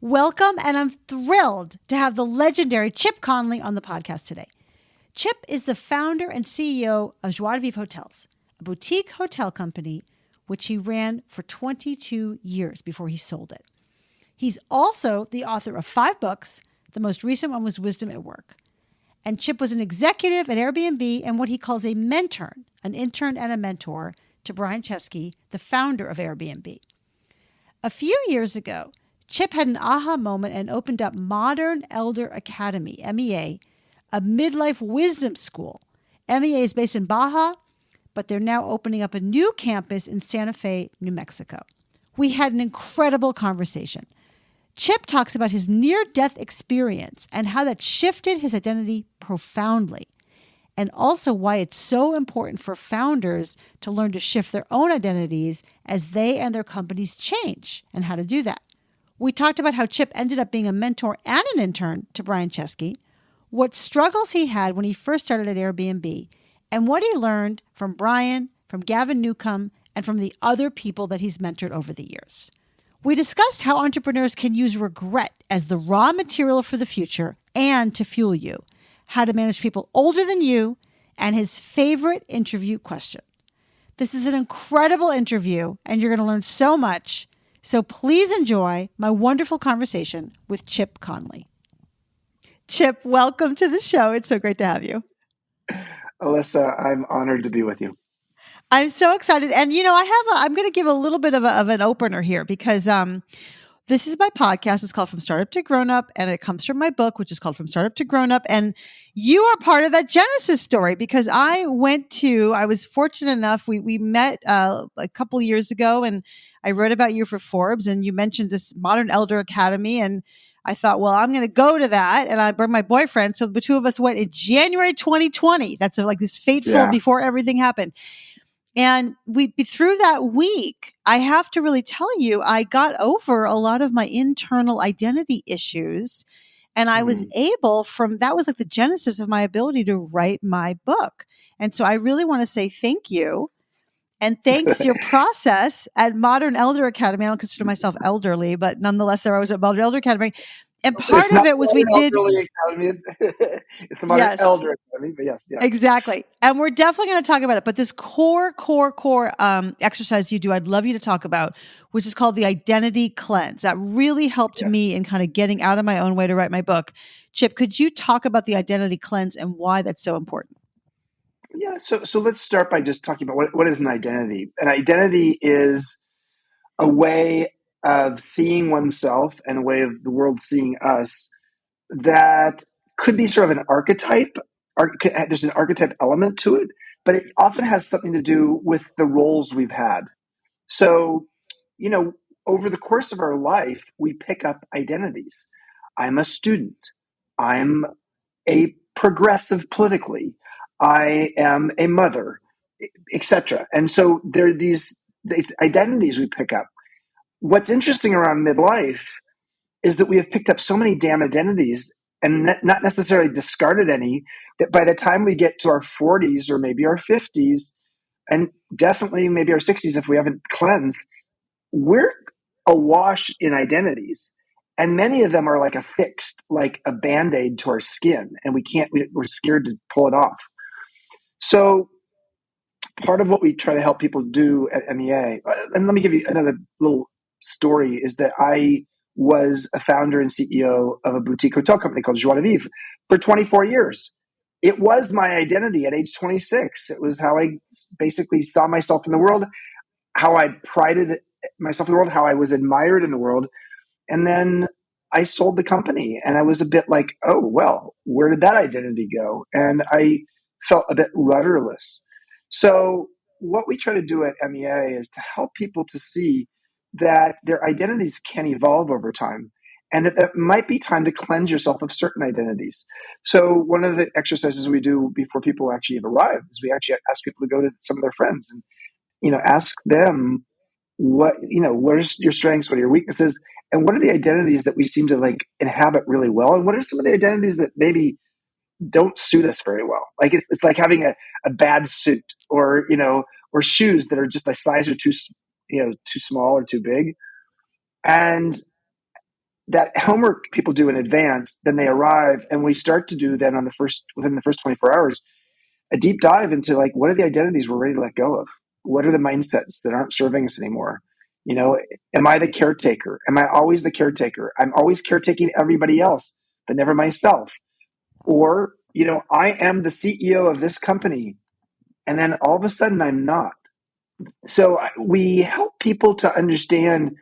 Welcome, and I'm thrilled to have the legendary Chip Conley on the podcast today. Chip is the founder and CEO of Joie de Vivre Hotels, a boutique hotel company which he ran for 22 years before he sold it. He's also the author of 5 books. The most recent one was Wisdom at Work. And Chip was an executive at Airbnb and what he calls a mentor, an intern and a mentor to Brian Chesky, the founder of Airbnb. A few years ago, Chip had an aha moment and opened up Modern Elder Academy, MEA, a midlife wisdom school. MEA is based in Baja, but they're now opening up a new campus in Santa Fe, New Mexico. We had an incredible conversation. Chip talks about his near-death experience and how that shifted his identity profoundly, and also why it's so important for founders to learn to shift their own identities as they and their companies change, and how to do that. We talked about how Chip ended up being a mentor and an intern to Brian Chesky, what struggles he had when he first started at Airbnb, and what he learned from Brian, from Gavin Newcomb, and from the other people that he's mentored over the years. We discussed how entrepreneurs can use regret as the raw material for the future and to fuel you, how to manage people older than you, and his favorite interview question. This is an incredible interview, and you're going to learn so much. So please enjoy my wonderful conversation with Chip Conley. Chip, welcome to the show. It's so great to have you. Alyssa, I'm honored to be with you. I'm so excited. And, I'm going to give a little bit of an opener here because this is my podcast. It's called From Startup to Grown Up, and it comes from my book, which is called From Startup to Grown Up. And you are part of that Genesis story because I was fortunate enough, we met a couple years ago, and I wrote about you for Forbes, and you mentioned this Modern Elder Academy, and I thought, well, I'm going to go to that, and I brought my boyfriend. So the two of us went in January 2020. That's like this fateful before everything happened. And through that week, I have to really tell you, I got over a lot of my internal identity issues. And I was able that was like the genesis of my ability to write my book. And so I really want to say thank you. And thanks to your process at Modern Elder Academy. I don't consider myself elderly, but nonetheless, I was at Modern Elder Academy. And part of it was we did. It's the Modern Elder Academy, but yes. Exactly. And we're definitely going to talk about it. But this core exercise you do, I'd love you to talk about, which is called the identity cleanse. That really helped me in kind of getting out of my own way to write my book. Chip, could you talk about the identity cleanse and why that's so important? Yeah. So let's start by just talking about what is an identity. An identity is a way of seeing oneself and a way of the world seeing us that could be sort of an archetype. There's an archetype element to it, but it often has something to do with the roles we've had. So, over the course of our life, we pick up identities. I'm a student. I'm a progressive politically. I am a mother, etc. And so there are these identities we pick up. What's interesting around midlife is that we have picked up so many damn identities and not necessarily discarded any, that by the time we get to our 40s or maybe our 50s, and definitely maybe our 60s if we haven't cleansed, we're awash in identities. And many of them are like like a Band-Aid to our skin, and we're scared to pull it off. So part of what we try to help people do at MEA, and let me give you another little story, is that I was a founder and CEO of a boutique hotel company called Joie de Vivre for 24 years. It was my identity at age 26. It was how I basically saw myself in the world, how I prided myself in the world, how I was admired in the world. And then I sold the company, and I was a bit like, oh, well, where did that identity go? And I felt a bit rudderless. So what we try to do at MEA is to help people to see that their identities can evolve over time, and that might be time to cleanse yourself of certain identities. So one of the exercises we do before people actually have arrived is we actually ask people to go to some of their friends and, ask them what are your strengths, what are your weaknesses, and what are the identities that we seem to like inhabit really well, and what are some of the identities that maybe don't suit us very well. Like it's like having a bad suit, or or shoes that are just a size or too small or too big. And that homework people do in advance, then they arrive, and we start to do then within the first 24 hours, a deep dive into like, what are the identities we're ready to let go of? What are the mindsets that aren't serving us anymore? Am I the caretaker? Am I always the caretaker? I'm always caretaking everybody else, but never myself. Or, I am the CEO of this company, and then all of a sudden I'm not. So we help people to understand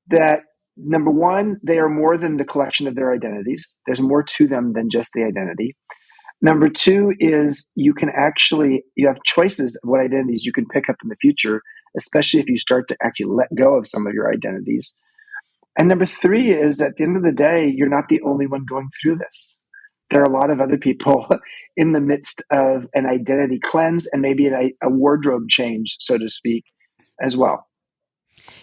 that, number one, they are more than the collection of their identities. There's more to them than just the identity. Number two is you have choices of what identities you can pick up in the future, especially if you start to actually let go of some of your identities. And number three is, at the end of the day, you're not the only one going through this. There are a lot of other people in the midst of an identity cleanse and maybe a wardrobe change, so to speak, as well.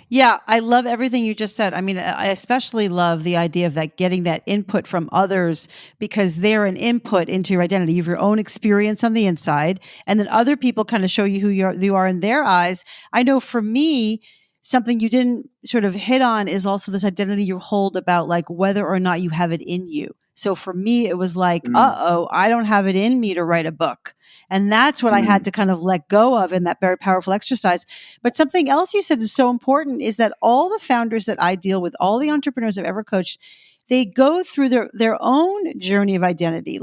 Yeah, I love everything you just said. I mean, I especially love the idea of that, getting that input from others, because they're an input into your identity. You have your own experience on the inside, and then other people kind of show you who you are in their eyes. I know for me, something you didn't sort of hit on is also this identity you hold about like whether or not you have it in you. So for me, it was like, I don't have it in me to write a book. And that's what I had to kind of let go of in that very powerful exercise. But something else you said is so important is that all the founders that I deal with, all the entrepreneurs I've ever coached, they go through their own journey of identity.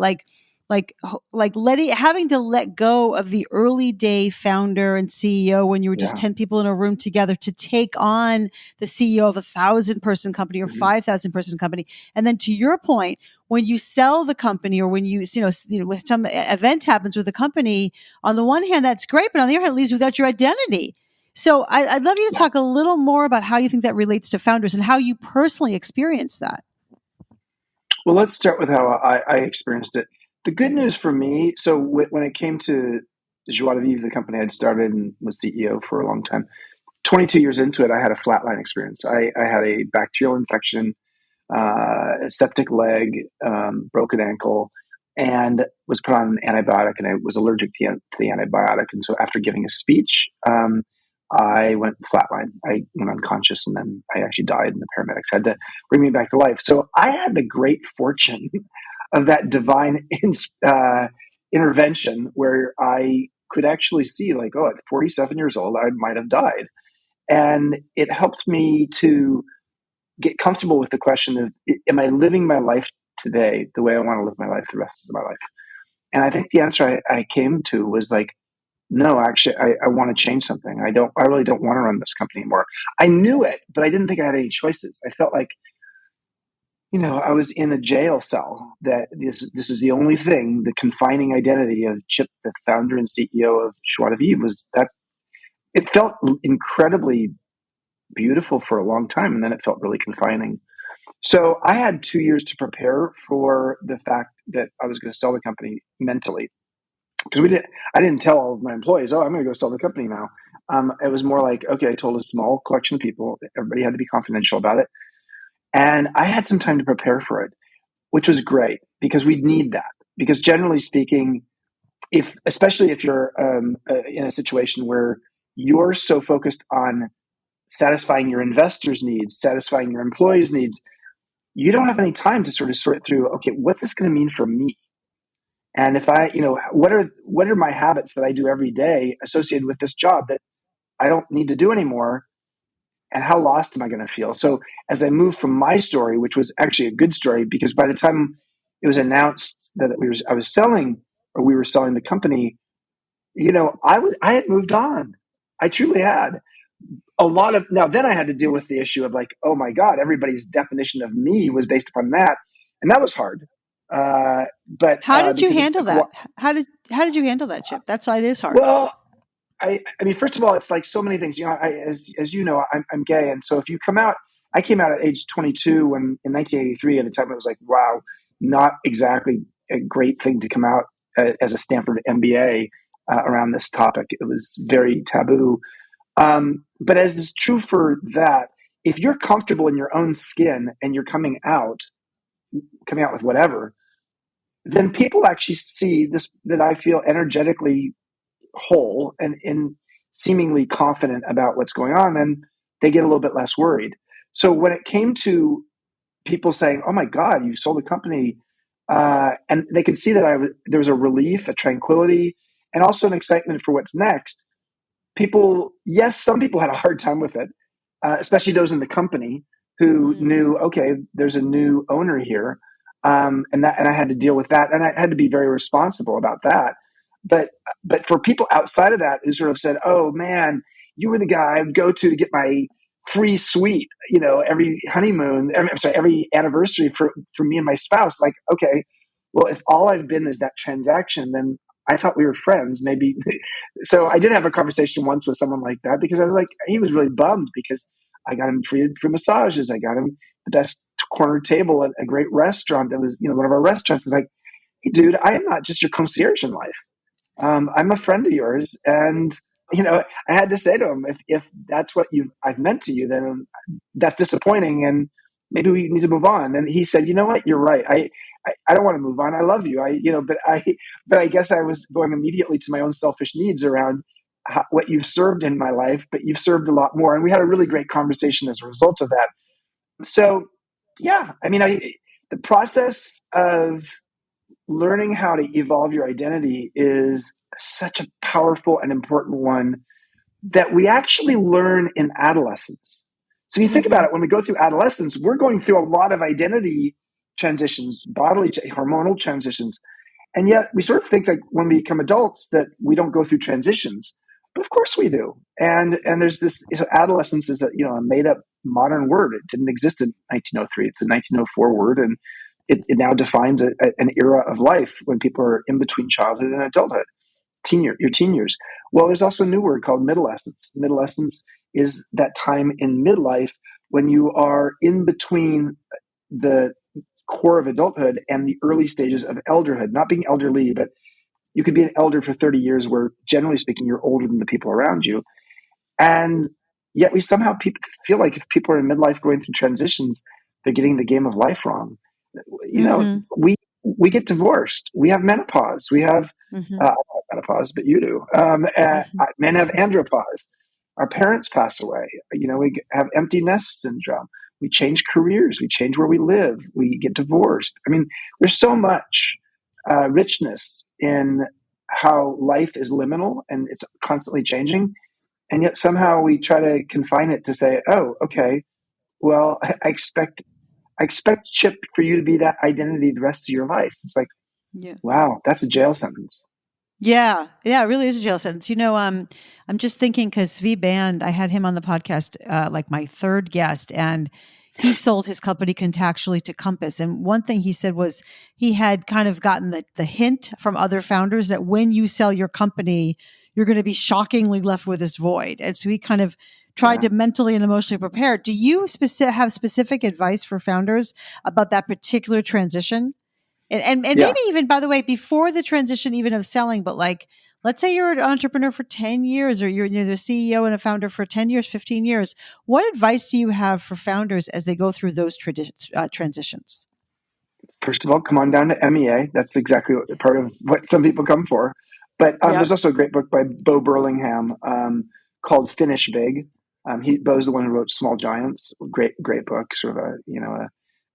Having to let go of the early day founder and CEO when you were just 10 people in a room together to take on the CEO of 1,000-person company or 5,000-person company. And then to your point, when you sell the company, or when when some event happens with the company, on the one hand, that's great, but on the other hand, it leaves you without your identity. So I'd love you to talk a little more about how you think that relates to founders and how you personally experience that. Well, let's start with how I experienced it. The good news for me, so when it came to Joie de Vivre, the company I'd started and was CEO for a long time, 22 years into it, I had a flatline experience. I had a bacterial infection, a septic leg, broken ankle, and was put on an antibiotic, and I was allergic to the antibiotic. And so after giving a speech, I went flatline. I went unconscious, and then I actually died, and the paramedics had to bring me back to life. So I had the great fortune of that divine intervention where I could actually see, like, at 47 years old, I might have died. And it helped me to get comfortable with the question of, am I living my life today the way I want to live my life the rest of my life? And I think the answer I came to was like, no, actually, I want to change something. I really don't want to run this company anymore. I knew it, but I didn't think I had any choices. I felt like, I was in a jail cell, that this is the only thing, the confining identity of Chip, the founder and CEO of Joie de Vivre, was that it felt incredibly beautiful for a long time. And then it felt really confining. So I had 2 years to prepare for the fact that I was going to sell the company mentally. Because I didn't tell all of my employees, I'm going to go sell the company now. It was more like, okay, I told a small collection of people. Everybody had to be confidential about it. And I had some time to prepare for it, which was great, because we need that. Because generally speaking, especially if you're in a situation where you're so focused on satisfying your investors' needs, satisfying your employees' needs, you don't have any time to sort of sort through, okay, what's this going to mean for me? And if what are my habits that I do every day associated with this job that I don't need to do anymore? And how lost am I going to feel? So as I moved from my story, which was actually a good story, because by the time it was announced that I was selling, or we were selling the company, I had moved on. I truly had. Now then I had to deal with the issue of like, oh my God, everybody's definition of me was based upon that. And that was hard. But how did you handle that? How did you handle that, Chip? It is hard. Well, I mean, first of all, it's like so many things. As you know, I'm gay, and so if you come out, I came out at age 22 in 1983. At a time, it was like, wow, not exactly a great thing to come out as a Stanford MBA around this topic. It was very taboo. But as is true for that, if you're comfortable in your own skin and you're coming out with whatever, then people actually see this, that I feel energetically whole and seemingly confident about what's going on, and they get a little bit less worried. So when it came to people saying, "Oh my God, you sold a company," and they could see that there was a relief, a tranquility, and also an excitement for what's next. People, yes, some people had a hard time with it, especially those in the company who knew, okay, there's a new owner here, and I had to deal with that, and I had to be very responsible about that. But for people outside of that who sort of said, "Oh man, you were the guy I'd go to get my free suite, every honeymoon, every anniversary for me and my spouse." Like, okay, well, if all I've been is that transaction, then I thought we were friends. Maybe so I did have a conversation once with someone like that because I was like, he was really bummed because I got him free massages. I got him the best corner table at a great restaurant that was, one of our restaurants. It's like, hey, dude, I am not just your concierge in life. I'm a friend of yours, and I had to say to him, if that's what I've meant to you, then that's disappointing, and maybe we need to move on. And he said, you know what, you're right. I don't want to move on. I love you. But I guess I was going immediately to my own selfish needs around what you've served in my life, but you've served a lot more. And we had a really great conversation as a result of that. So, yeah, the process of learning how to evolve your identity is such a powerful and important one that we actually learn in adolescence. So you think about it, when we go through adolescence, we're going through a lot of identity transitions, hormonal transitions. And yet we sort of think like when we become adults that we don't go through transitions. But of course we do. And there's this, adolescence is a made up modern word. It didn't exist in 1903. It's a 1904 word. And it now defines an era of life when people are in between childhood and adulthood, your teen years. Well, there's also a new word called midolescence. Midolescence is that time in midlife when you are in between the core of adulthood and the early stages of elderhood. Not being elderly, but you could be an elder for 30 years where, generally speaking, you're older than the people around you. And yet we somehow feel like if people are in midlife going through transitions, they're getting the game of life wrong. We get divorced. We have menopause. We have menopause, but you do. Men have andropause. Our parents pass away. We have empty nest syndrome. We change careers. We change where we live. We get divorced. There's so much richness in how life is liminal and it's constantly changing. And yet somehow we try to confine it to say, oh, okay, well, I expect Chip for you to be that identity the rest of your life. It's like, wow, that's a jail sentence. Yeah, it really is a jail sentence. I'm just thinking because V Band, I had him on the podcast, like my third guest, and he sold his company contactually to Compass. And one thing he said was he had kind of gotten the hint from other founders that when you sell your company, you're going to be shockingly left with this void. And so he kind of tried to mentally and emotionally prepare. Do you have specific advice for founders about that particular transition? And maybe even, by the way, before the transition even of selling, but like, let's say you're an entrepreneur for 10 years or you're the CEO and a founder for 10 years, 15 years. What advice do you have for founders as they go through those transitions? First of all, come on down to MEA. That's exactly part of what some people come for. But there's also a great book by Bo Burlingham called Finish Big. Bo's the one who wrote Small Giants. Great book, sort of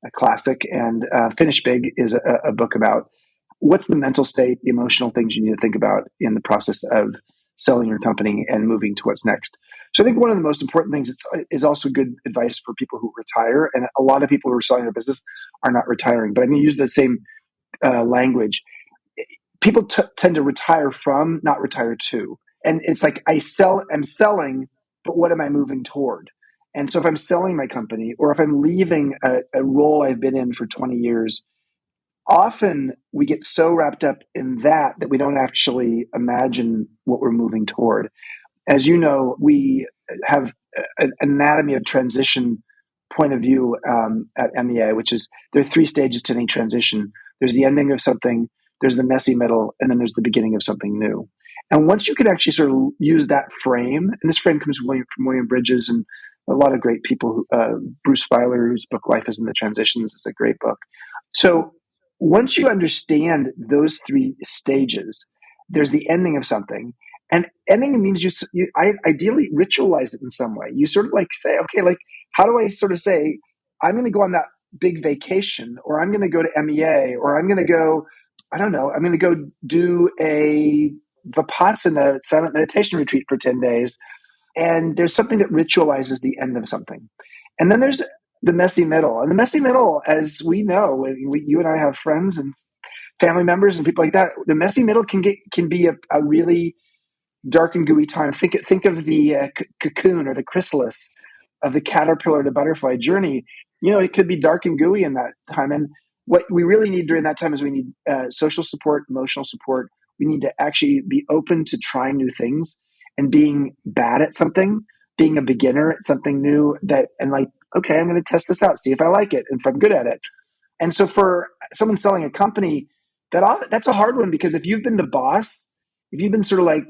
a classic. And Finish Big is a book about what's the mental state, the emotional things you need to think about in the process of selling your company and moving to what's next. So I think one of the most important things is also good advice for people who retire. And a lot of people who are selling their business are not retiring. But I'm going to use the same language. People tend to retire from, not retire to. And it's like I'm selling, but what am I moving toward? And so if I'm selling my company or if I'm leaving a role I've been in for 20 years, often we get so wrapped up in that we don't actually imagine what we're moving toward. As you know, we have an anatomy of transition point of view at MEA, which is there are 3 stages to any transition. There's the ending of something, there's the messy middle, and then there's the beginning of something new. And once you can actually sort of use that frame, and this frame comes from William Bridges and a lot of great people, Bruce Feiler, whose book Life is in the Transitions is a great book. So once you understand those 3 stages, there's the ending of something. And ending means you ideally ritualize it in some way. You sort of like say, okay, like how do I sort of say, I'm going to go on that big vacation, or I'm going to go to MEA, or I'm going to go, I don't know, I'm going to go do a Vipassana silent meditation retreat for 10 days. And there's something that ritualizes the end of something. And then there's the messy middle. And the messy middle, as we know, you and I have friends and family members and people like that, the messy middle can be a really dark and gooey time. Think of the cocoon or the chrysalis of the caterpillar to butterfly journey. It could be dark and gooey in that time. And what we really need during that time is we need social support, emotional support. We need to actually be open to trying new things and being bad at something, being a beginner at something new okay, I'm going to test this out, see if I like it and if I'm good at it. And so for someone selling a company, that's a hard one, because if you've been the boss, if you've been sort of like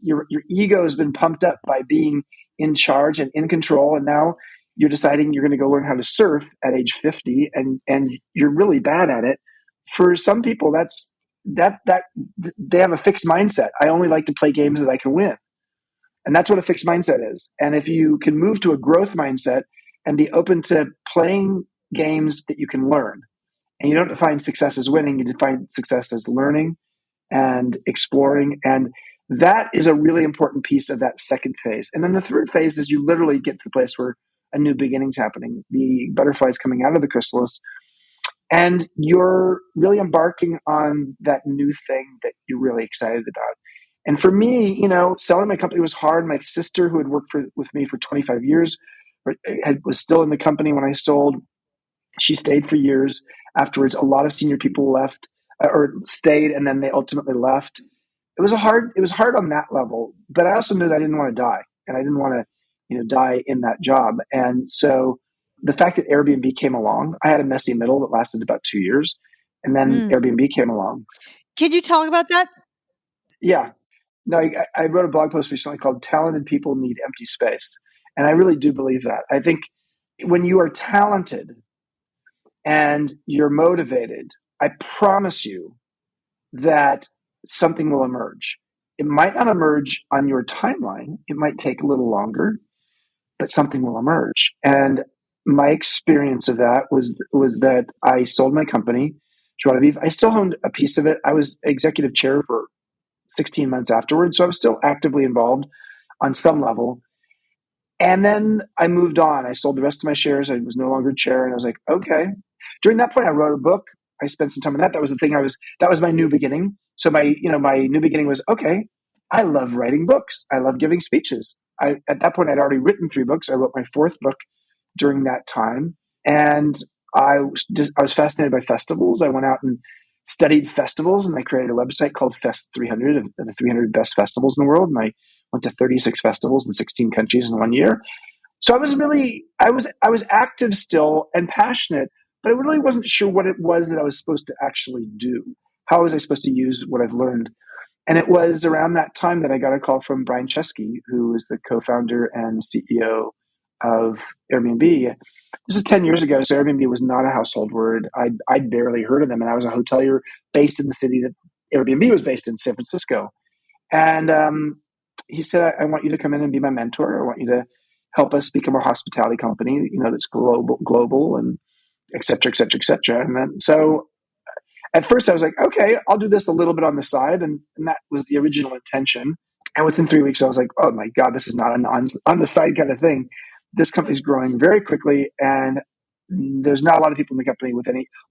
your ego has been pumped up by being in charge and in control, and now you're deciding you're going to go learn how to surf at age 50, and you're really bad at it. For some people, that they have a fixed mindset. I only like to play games that I can win. And that's what a fixed mindset is. And if you can move to a growth mindset and be open to playing games that you can learn, and you don't define success as winning, you define success as learning and exploring. And that is a really important piece of that second phase. And then the third phase is you literally get to the place where a new beginning's happening. The butterfly's coming out of the chrysalis, and you're really embarking on that new thing that you're really excited about. And for me, selling my company was hard. My sister, who had worked with me for 25 years, was still in the company when I sold. She stayed for years afterwards. A lot of senior people left or stayed, and then they ultimately left. It was hard on that level, but I also knew that I didn't want to die, and I didn't want to, die in that job. And so the fact that Airbnb came along, I had a messy middle that lasted about 2 years, and then Airbnb came along. Can you talk about that? Yeah. No, I wrote a blog post recently called "Talented People Need Empty Space." And I really do believe that. I think when you are talented and you're motivated, I promise you that something will emerge. It might not emerge on your timeline. It might take a little longer, but something will emerge. And my experience of that was that I sold my company, Joie de Vivre. I still owned a piece of it. I was executive chair for 16 months afterwards, so I was still actively involved on some level. And then I moved on. I sold the rest of my shares. I was no longer chair, and I was like, okay. During that point, I wrote a book. I spent some time on that. That was the thing. That was my new beginning. So my new beginning was, okay, I love writing books. I love giving speeches. At that point, I'd already written 3 books. I wrote my 4th book during that time, and I was fascinated by festivals. I went out and studied festivals, and I created a website called Fest 300 of the 300 best festivals in the world. And I went to 36 festivals in 16 countries in 1 year. So I was active still and passionate, but I really wasn't sure what it was that I was supposed to actually do. How was I supposed to use what I've learned? And it was around that time that I got a call from Brian Chesky, who is the co-founder and CEO of Airbnb. This is 10 years ago, so Airbnb was not a household word. I'd barely heard of them, and I was a hotelier based in the city that Airbnb was based in, San Francisco. And he said, I want you to come in and be my mentor. I want you to help us become a hospitality company, that's global and et cetera, et cetera, et cetera. And then, so at first I was like, okay, I'll do this a little bit on the side. And that was the original intention. And within 3 weeks, I was like, oh my God, this is not an on the side kind of thing. This company's growing very quickly. And there's not a lot of people in the company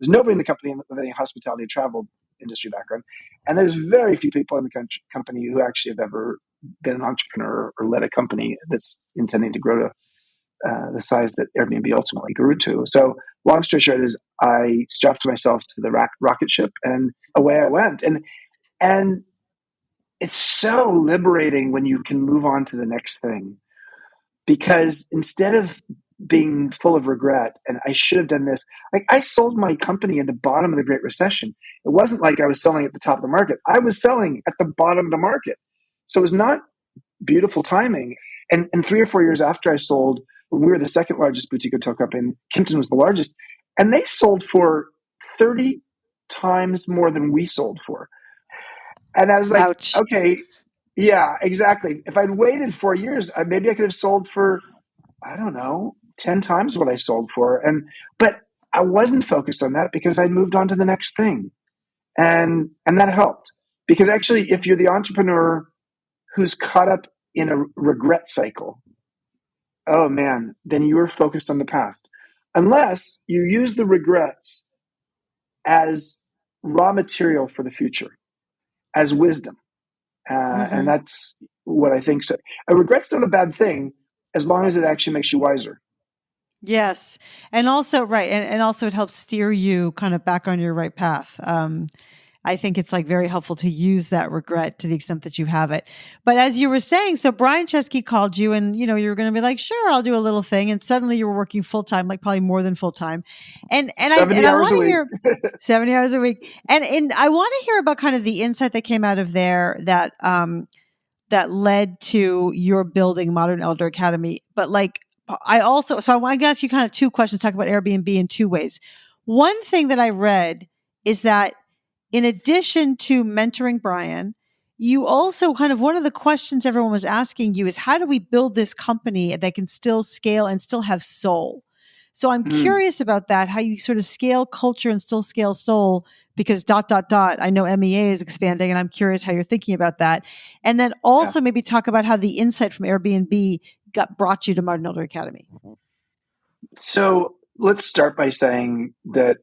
there's nobody in the company with any hospitality and travel industry background. And there's very few people in the company who actually have ever been an entrepreneur or led a company that's intending to grow to the size that Airbnb ultimately grew to. So long story short is I strapped myself to the rocket ship and away I went. And it's so liberating when you can move on to the next thing, because instead of being full of regret and I should have done this, like I sold my company at the bottom of the Great Recession. It wasn't like I was selling at the top of the market. I was selling at the bottom of the market. So it was not beautiful timing. And 3 or 4 years after I sold, when we were the second largest boutique hotel company, Kimpton was the largest, and they sold for 30 times more than we sold for. And I was like, Ouch. okay, yeah, exactly. If I'd waited 4 years, maybe I could have sold for, I don't know, 10 times what I sold for. But I wasn't focused on that because I moved on to the next thing. And that helped. Because actually, if you're the entrepreneur who's caught up in a regret cycle, oh man, then you're focused on the past. Unless you use the regrets as raw material for the future, as wisdom. And Mm-hmm. that's what I think. So a regret's not a bad thing as long as it actually makes you wiser. Yes. And also, right. And also it helps steer you kind of back on your right path. I think it's like very helpful to use that regret to the extent that you have it. But as you were saying, so Brian Chesky called you and, you were going to be like, sure, I'll do a little thing. And suddenly you were working full time, like probably more than full time. And 70 I hours want a to week. hear 70 hours a week. And I want to hear about kind of the insight that came out of there that led to your building Modern Elder Academy. But like, so I want to ask you kind of two questions, talk about Airbnb in two ways. One thing that I read is that in addition to mentoring Brian, you also kind of one of the questions everyone was asking you is how do we build this company that can still scale and still have soul? So I'm Mm, curious about that, how you sort of scale culture and still scale soul, because ... I know MEA is expanding and I'm curious how you're thinking about that. And then yeah. also maybe talk about how the insight from Airbnb brought you to Modern Elder Academy. So let's start by saying that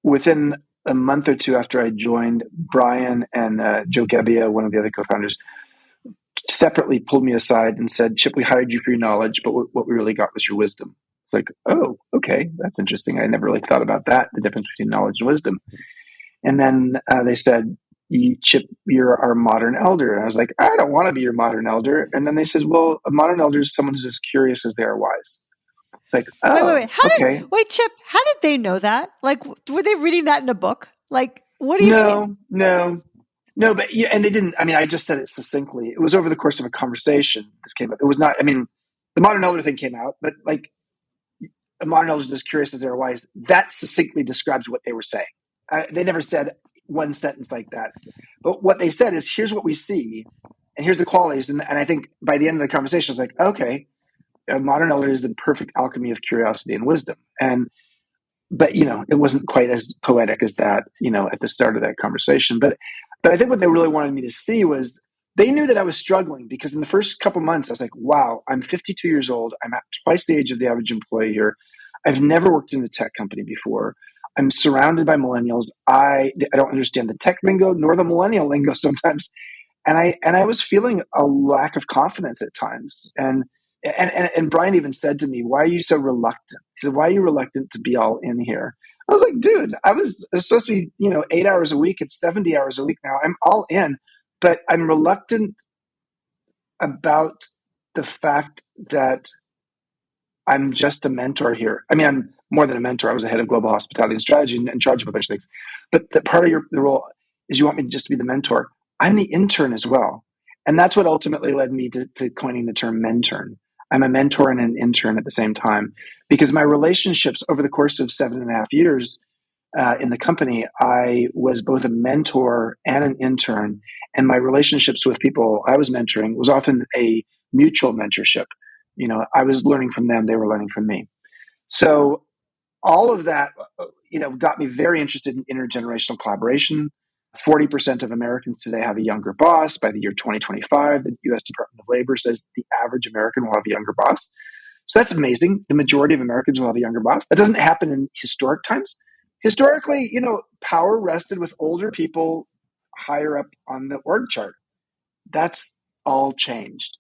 within a month or two after I joined, Brian and Joe Gebbia, one of the other co-founders, separately pulled me aside and said, Chip, we hired you for your knowledge, but what we really got was your wisdom. It's like, oh, okay, that's interesting. I never really thought about that, the difference between knowledge and wisdom. And then they said, Chip, you're our modern elder. And I was like, I don't want to be your modern elder. And then they said, well, a modern elder is someone who's as curious as they are wise. It's like, Wait. oh, okay. Chip, how did they know that? Like, were they reading that in a book? Like, what do you mean? No, but yeah, and they didn't. I mean, I just said it succinctly. It was over the course of a conversation. This came up. It was not. I mean, the modern elder thing came out, but like a modern elder is as curious as they're wise. That succinctly describes what they were saying. They never said one sentence like that, but what they said is, "Here's what we see, and here's the qualities." And I think by the end of the conversation, I was like, "Okay, a modern elder is the perfect alchemy of curiosity and wisdom." And but it wasn't quite as poetic as that, at the start of that conversation. But I think what they really wanted me to see was they knew that I was struggling because in the first couple months I was like, wow, I'm 52 years old. I'm at twice the age of the average employee here. I've never worked in a tech company before. I'm surrounded by millennials. I don't understand the tech lingo nor the millennial lingo sometimes, and I was feeling a lack of confidence at times. And Brian even said to me, "Why are you so reluctant? He said, why are you reluctant to be all in here?" I was like, "Dude, it was supposed to be 8 hours a week. It's 70 hours a week now. I'm all in, but I'm reluctant about the fact that I'm just a mentor here. I mean, I'm more than a mentor. I was the head of global hospitality and strategy and in charge of a bunch of things. But the part of the role is you want me to just be the mentor. I'm the intern as well. And that's what ultimately led me to coining the term mentern. I'm a mentor and an intern at the same time because my relationships over the course of 7.5 years in the company, I was both a mentor and an intern. And my relationships with people I was mentoring was often a mutual mentorship. I was learning from them, they were learning from me. So all of that, got me very interested in intergenerational collaboration. 40% of Americans today have a younger boss. By the year 2025, the US Department of Labor says the average American will have a younger boss. So that's amazing. The majority of Americans will have a younger boss. That doesn't happen in historic times. Historically, power rested with older people higher up on the org chart. That's all changed.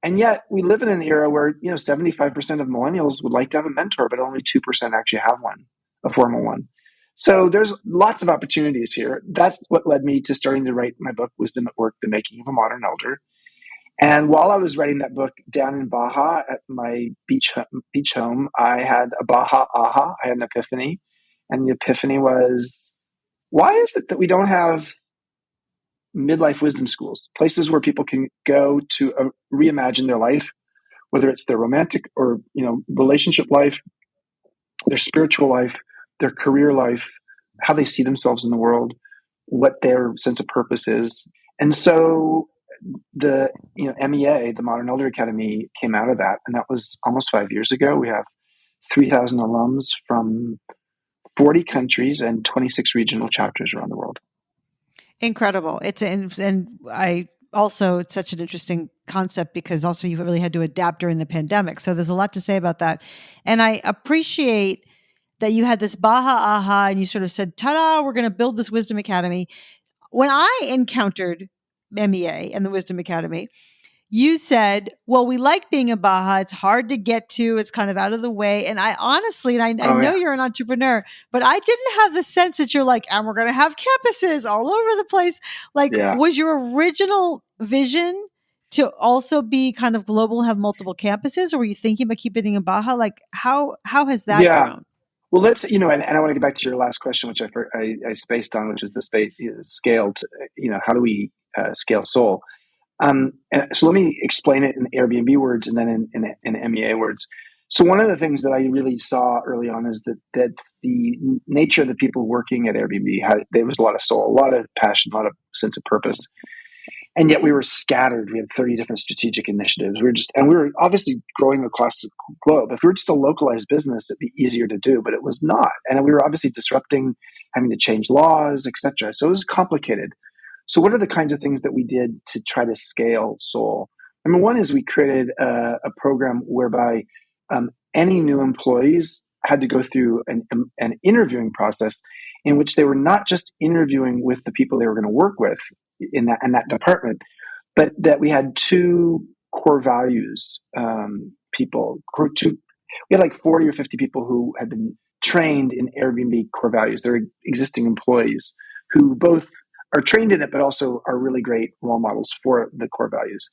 And yet we live in an era where, 75% of millennials would like to have a mentor, but only 2% actually have one, a formal one. So there's lots of opportunities here. That's what led me to starting to write my book, Wisdom at Work, The Making of a Modern Elder. And while I was writing that book down in Baja at my beach home, I had a Baja aha. I had an epiphany. And the epiphany was, why is it that we don't have midlife wisdom schools, places where people can go to reimagine their life, whether it's their romantic or relationship life, their spiritual life, their career life, how they see themselves in the world, what their sense of purpose is. And so the MEA, the Modern Elder Academy, came out of that, and that was almost 5 years ago. We have 3,000 alums from 40 countries and 26 regional chapters around the world. Incredible. It's such an interesting concept because also you really had to adapt during the pandemic. So there's a lot to say about that. And I appreciate that you had this Baja aha and you sort of said, ta-da, we're going to build this Wisdom Academy. When I encountered MEA and the Wisdom Academy, you said, well, we like being in Baja. It's hard to get to. It's kind of out of the way. And I honestly, and I know you're an entrepreneur, but I didn't have the sense that you're like, and we're going to have campuses all over the place. Like, was your original vision to also be kind of global and have multiple campuses? Or were you thinking about keeping it in Baja? Like, how has that grown? Well, let's, and I want to get back to your last question, which I spaced on, which is the scaled, how do we scale soul? And so let me explain it in Airbnb words and then in MEA words. So one of the things that I really saw early on is that the nature of the people working at Airbnb, there was a lot of soul, a lot of passion, a lot of sense of purpose. And yet we were scattered. We had 30 different strategic initiatives. We were obviously growing across the globe. If we were just a localized business, it'd be easier to do, but it was not. And we were obviously disrupting, having to change laws, etc. So it was complicated. So what are the kinds of things that we did to try to scale Soul? Number one is we created a program whereby any new employees had to go through an interviewing process in which they were not just interviewing with the people they were going to work with in that department, but that we had two core values we had like 40 or 50 people who had been trained in Airbnb core values. They're existing employees who both are trained in it, but also are really great role models for the core values.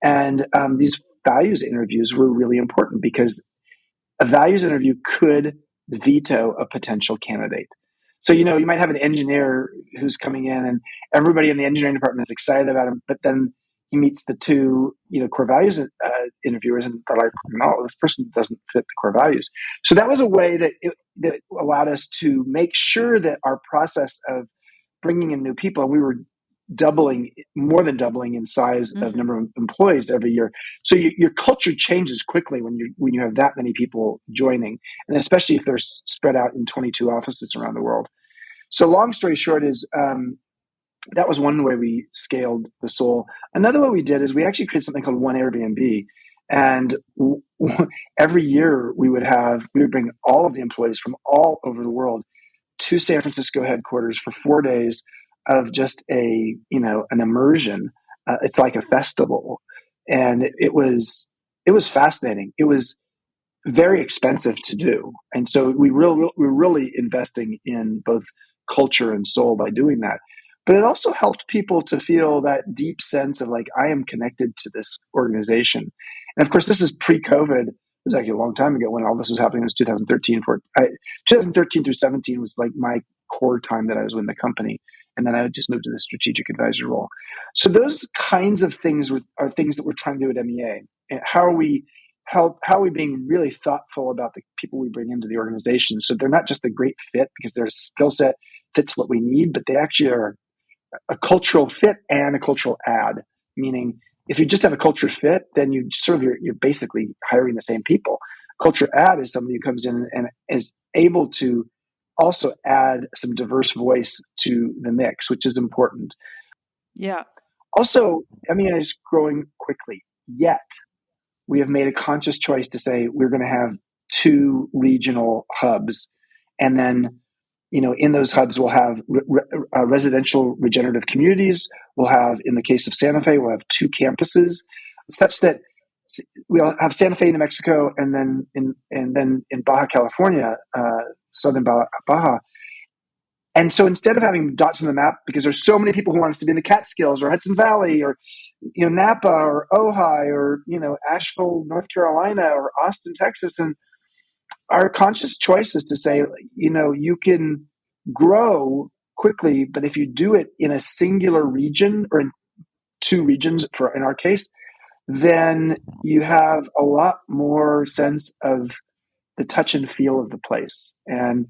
And these values interviews were really important because a values interview could veto a potential candidate. So, you might have an engineer who's coming in and everybody in the engineering department is excited about him, but then he meets the two, core values interviewers and they're like, no, this person doesn't fit the core values. So that was a way that allowed us to make sure that our process of bringing in new people, and we were more than doubling in size of number of employees every year. So your culture changes quickly when you have that many people joining, and especially if they're spread out in 22 offices around the world. So long story short is that was one way we scaled the Soul. Another way we did is we actually created something called One Airbnb, and every year we would bring all of the employees from all over the world to San Francisco headquarters for 4 days of just an immersion. It's like a festival, and it was fascinating. It was very expensive to do, and so we're really investing in both culture and soul by doing that. But it also helped people to feel that deep sense of like, I am connected to this organization. And of course, this is pre-COVID. It was actually a long time ago when all this was happening. It was 2013. 2013 through 17 was like my core time that I was in the company. And then I just moved to the strategic advisor role. So those kinds of things are things that we're trying to do at MEA. And how are we being really thoughtful about the people we bring into the organization? So they're not just a great fit because their skill set fits what we need, but they actually are a cultural fit and a cultural add. Meaning, if you just have a culture fit, then you're basically hiring the same people. Culture add is somebody who comes in and is able to also add some diverse voice to the mix, which is important. Yeah. Also, MEA is growing quickly, yet we have made a conscious choice to say we're going to have 2 regional hubs. And then, in those hubs, we'll have residential regenerative communities. We'll have, in the case of Santa Fe, we'll have 2 campuses, such that we'll have Santa Fe, New Mexico, and then in Baja California, southern Baja. And so instead of having dots on the map, because there's so many people who want us to be in the Catskills or Hudson Valley or Napa or Ojai or Asheville, North Carolina or Austin, Texas, and our conscious choice is to say, you can grow quickly, but if you do it in a singular region or in 2 regions, in our case, then you have a lot more sense of the touch and feel of the place. And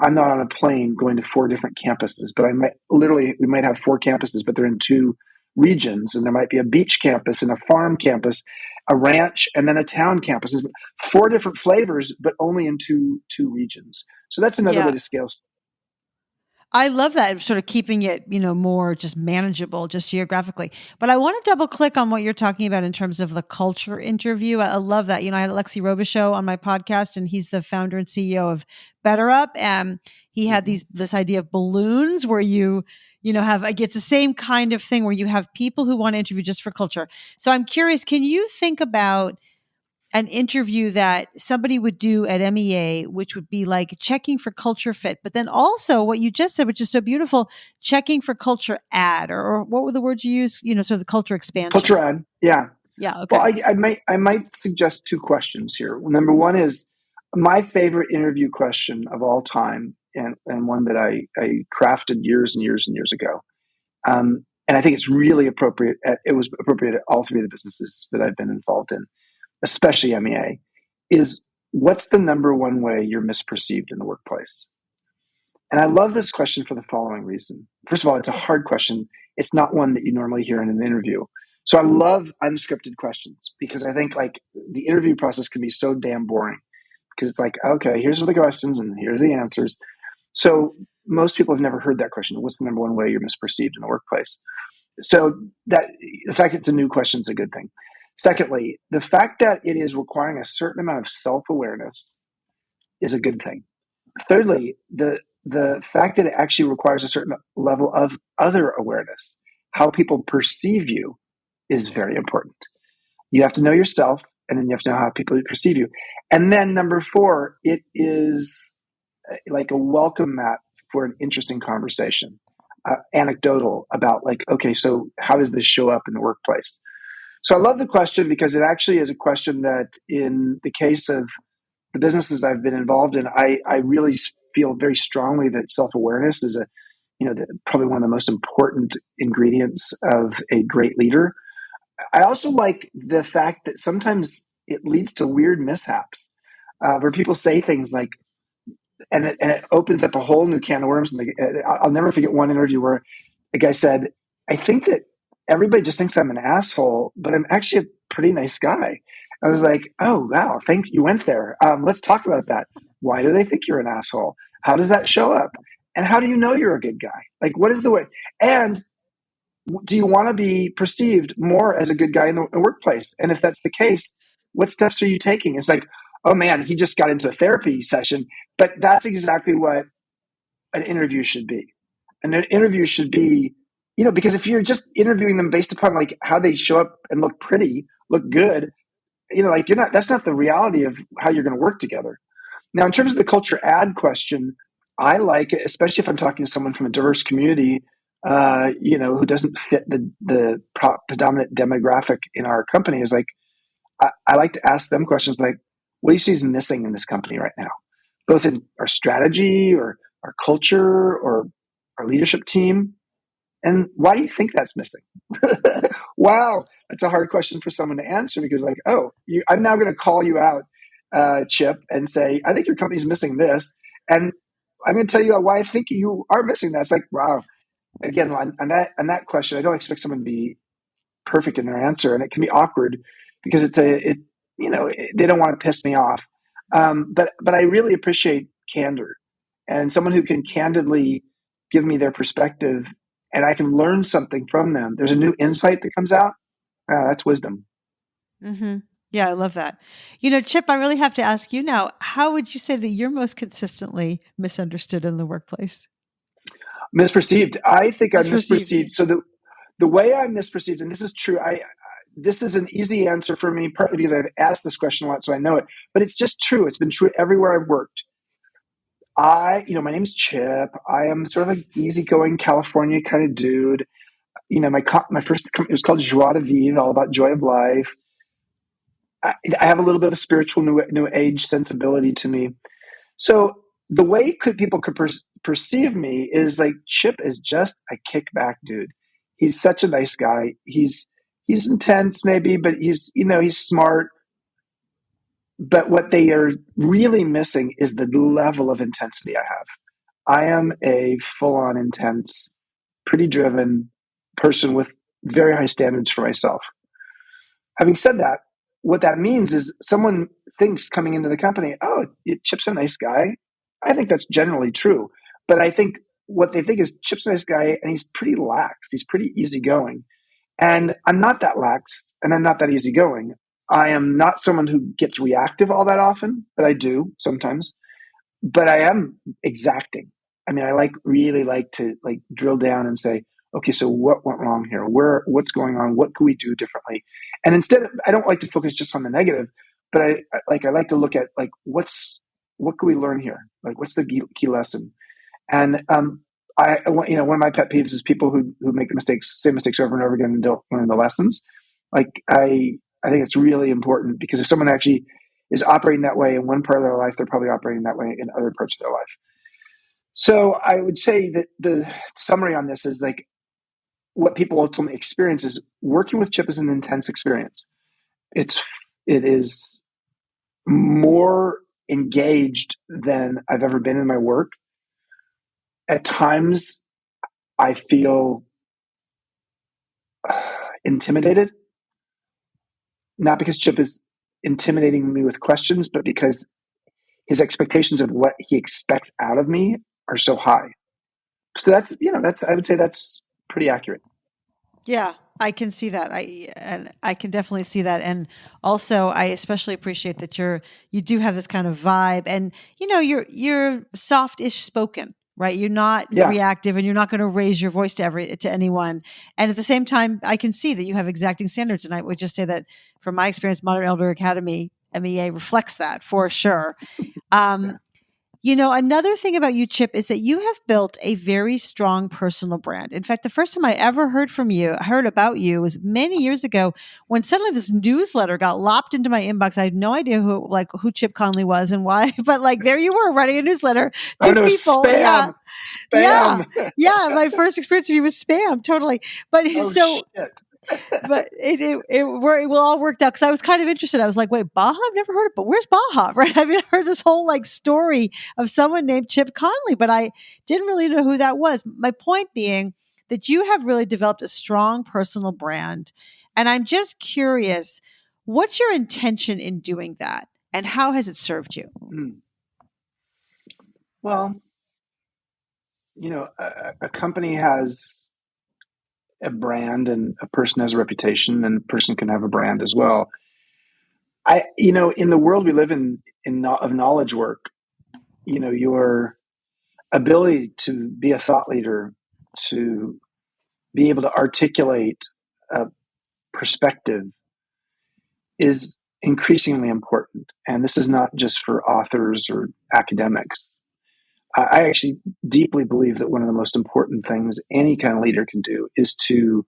I'm not on a plane going to 4 different campuses, but we might have 4 campuses, but they're in 2 regions, and there might be a beach campus and a farm campus, a ranch, and then a town campus. 4 different flavors, but only in two regions. So that's another way Yeah. to scale. I love that, sort of keeping it, more just manageable, just geographically. But I want to double click on what you're talking about in terms of the culture interview. I love that. I had Alexi Robichaud on my podcast, and he's the founder and CEO of BetterUp. And he had this idea of balloons where you have, like, it's the same kind of thing where you have people who want to interview just for culture. So I'm curious, can you think about an interview that somebody would do at MEA, which would be like checking for culture fit, but then also what you just said, which is so beautiful, checking for culture add, or what were the words you used? Sort of the culture expansion. Culture add, yeah. Yeah. Well, Okay. I might suggest 2 questions here. Number one is my favorite interview question of all time, and one that I crafted years and years and years ago. And I think it's really appropriate. It was appropriate at all 3 of the businesses that I've been involved in, especially MEA, is what's the number one way you're misperceived in the workplace? And I love this question for the following reason. First of all, it's a hard question. It's not one that you normally hear in an interview. So I love unscripted questions because I think like the interview process can be so damn boring because it's like, okay, here's the questions and here's the answers. So most people have never heard that question. What's the number one way you're misperceived in the workplace? So that the fact it's a new question is a good thing. Secondly, the fact that it is requiring a certain amount of self-awareness is a good thing. Thirdly, the fact that it actually requires a certain level of other awareness, how people perceive you, is very important. You have to know yourself, and then you have to know how people perceive you. And then number 4, it is like a welcome mat for an interesting conversation, anecdotal about like, okay, so how does this show up in the workplace? So I love the question because it actually is a question that in the case of the businesses I've been involved in, I really feel very strongly that self-awareness is probably one of the most important ingredients of a great leader. I also like the fact that sometimes it leads to weird mishaps where people say things like, and it opens up a whole new can of worms. And I'll never forget one interview where the guy said, I think that everybody just thinks I'm an asshole, but I'm actually a pretty nice guy. I was like, oh, wow, thank you went there. Let's talk about that. Why do they think you're an asshole? How does that show up? And how do you know you're a good guy? Like, what is the way? And do you want to be perceived more as a good guy in the workplace? And if that's the case, what steps are you taking? It's like, oh man, he just got into a therapy session. But that's exactly what an interview should be. And an interview should be, because if you're just interviewing them based upon like how they show up and look pretty, look good, like that's not the reality of how you're going to work together. Now, in terms of the culture add question, I like it, especially if I'm talking to someone from a diverse community, who doesn't fit the predominant demographic in our company. Is like, I like to ask them questions like, what do you see is missing in this company right now? Both in our strategy or our culture or our leadership team. And why do you think that's missing? Wow, that's a hard question for someone to answer because like, I'm now going to call you out, Chip, and say, I think your company's missing this. And I'm going to tell you why I think you are missing that. It's like, wow. Again, on that question, I don't expect someone to be perfect in their answer, and it can be awkward because they don't want to piss me off. But I really appreciate candor and someone who can candidly give me their perspective, and I can learn something from them. There's a new insight that comes out. That's wisdom. Mm-hmm. Yeah, I love that. Chip, I really have to ask you now, how would you say that you're most consistently misunderstood in the workplace? Misperceived. I think I'm Misperceived. misperceived. So the way I'm misperceived, and this is true, this is an easy answer for me, partly because I've asked this question a lot, so I know it. But it's just true. It's been true everywhere I've worked. My name's Chip. I am sort of an easygoing California kind of dude. My first company was called Joie de Vivre, all about joy of life. I have a little bit of a spiritual new age sensibility to me. So the way people could perceive me is like Chip is just a kickback dude. He's such a nice guy. He's intense maybe, but he's smart. But what they are really missing is the level of intensity I have. I am a full-on intense, pretty driven person with very high standards for myself. Having said that, what that means is someone thinks coming into the company, oh, Chip's a nice guy. I think that's generally true. But I think what they think is Chip's a nice guy and he's pretty lax. He's pretty easygoing. And I'm not that lax and I'm not that easygoing. I am not someone who gets reactive all that often, but I do sometimes. But I am exacting. I mean, I really like to drill down and say, okay, so what went wrong here? What's going on? What could we do differently? And instead, I don't like to focus just on the negative, but I like to look at what can we learn here? Like, what's the key lesson? And one of my pet peeves is people who make the same mistakes over and over again and don't learn the lessons. I think it's really important, because if someone actually is operating that way in one part of their life, they're probably operating that way in other parts of their life. So I would say that the summary on this is what people ultimately experience is working with Chip is an intense experience. It is more engaged than I've ever been in my work. At times, I feel intimidated, not because Chip is intimidating me with questions, but because his expectations of what he expects out of me are so high. So I would say that's pretty accurate. Yeah, I can see that. I can definitely see that. And also I especially appreciate that you do have this kind of vibe, and you're soft-ish spoken, right? You're not reactive, and you're not going to raise your voice to anyone. And at the same time, I can see that you have exacting standards. And I would just say that from my experience, Modern Elder Academy, MEA reflects that for sure. Another thing about you, Chip, is that you have built a very strong personal brand. In fact, the first time I ever heard about you was many years ago, when suddenly this newsletter got lopped into my inbox. I had no idea who Chip Conley was and why, but there you were writing a newsletter to people. Spam. Yeah. Yeah. My first experience with you was spam. Totally. But shit. But it all worked out, because I was kind of interested. I was like, wait, Baja? I've never heard it, but where's Baja? Right? I've never heard this whole story of someone named Chip Conley, but I didn't really know who that was. My point being that you have really developed a strong personal brand. And I'm just curious, what's your intention in doing that? And how has it served you? Well, a company has a brand, and a person has a reputation, and a person can have a brand as well. In the world we live in of knowledge work, your ability to be a thought leader, to be able to articulate a perspective, is increasingly important. And this is not just for authors or academics. I actually deeply believe that one of the most important things any kind of leader can do is to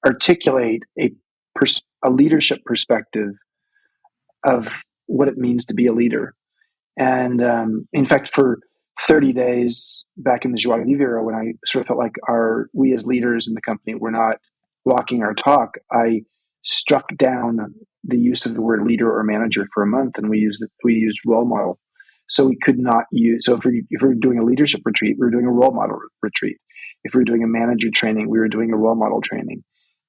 articulate a leadership perspective of what it means to be a leader. And in fact, for 30 days back in the Joie de Vivre era, when I sort of felt like we as leaders in the company were not walking our talk, I struck down the use of the word leader or manager for a month, and we used role model. So we could not use. So if we were doing a leadership retreat, we were doing a role model retreat. If we were doing a manager training, we were doing a role model training.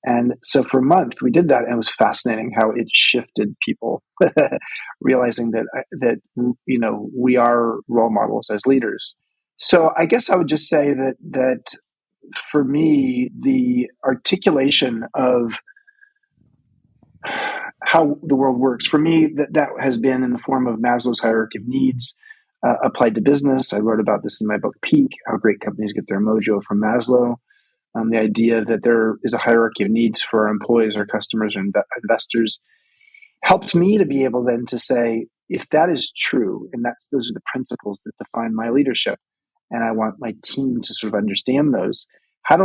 And so for a month we did that, and it was fascinating how it shifted people, realizing that we are role models as leaders. So I guess I would just say that for me, the articulation of how the world works, for me, that has been in the form of Maslow's hierarchy of needs applied to business. I wrote about this in my book, Peak, How Great Companies Get Their Mojo from Maslow. The idea that there is a hierarchy of needs for our employees, our customers, and investors helped me to be able then to say, if that is true, and those are the principles that define my leadership, and I want my team to sort of understand those, how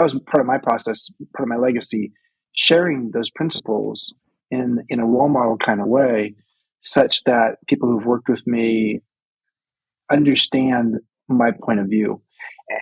is part of my process, part of my legacy, sharing those principles in a role model kind of way, such that people who've worked with me understand my point of view.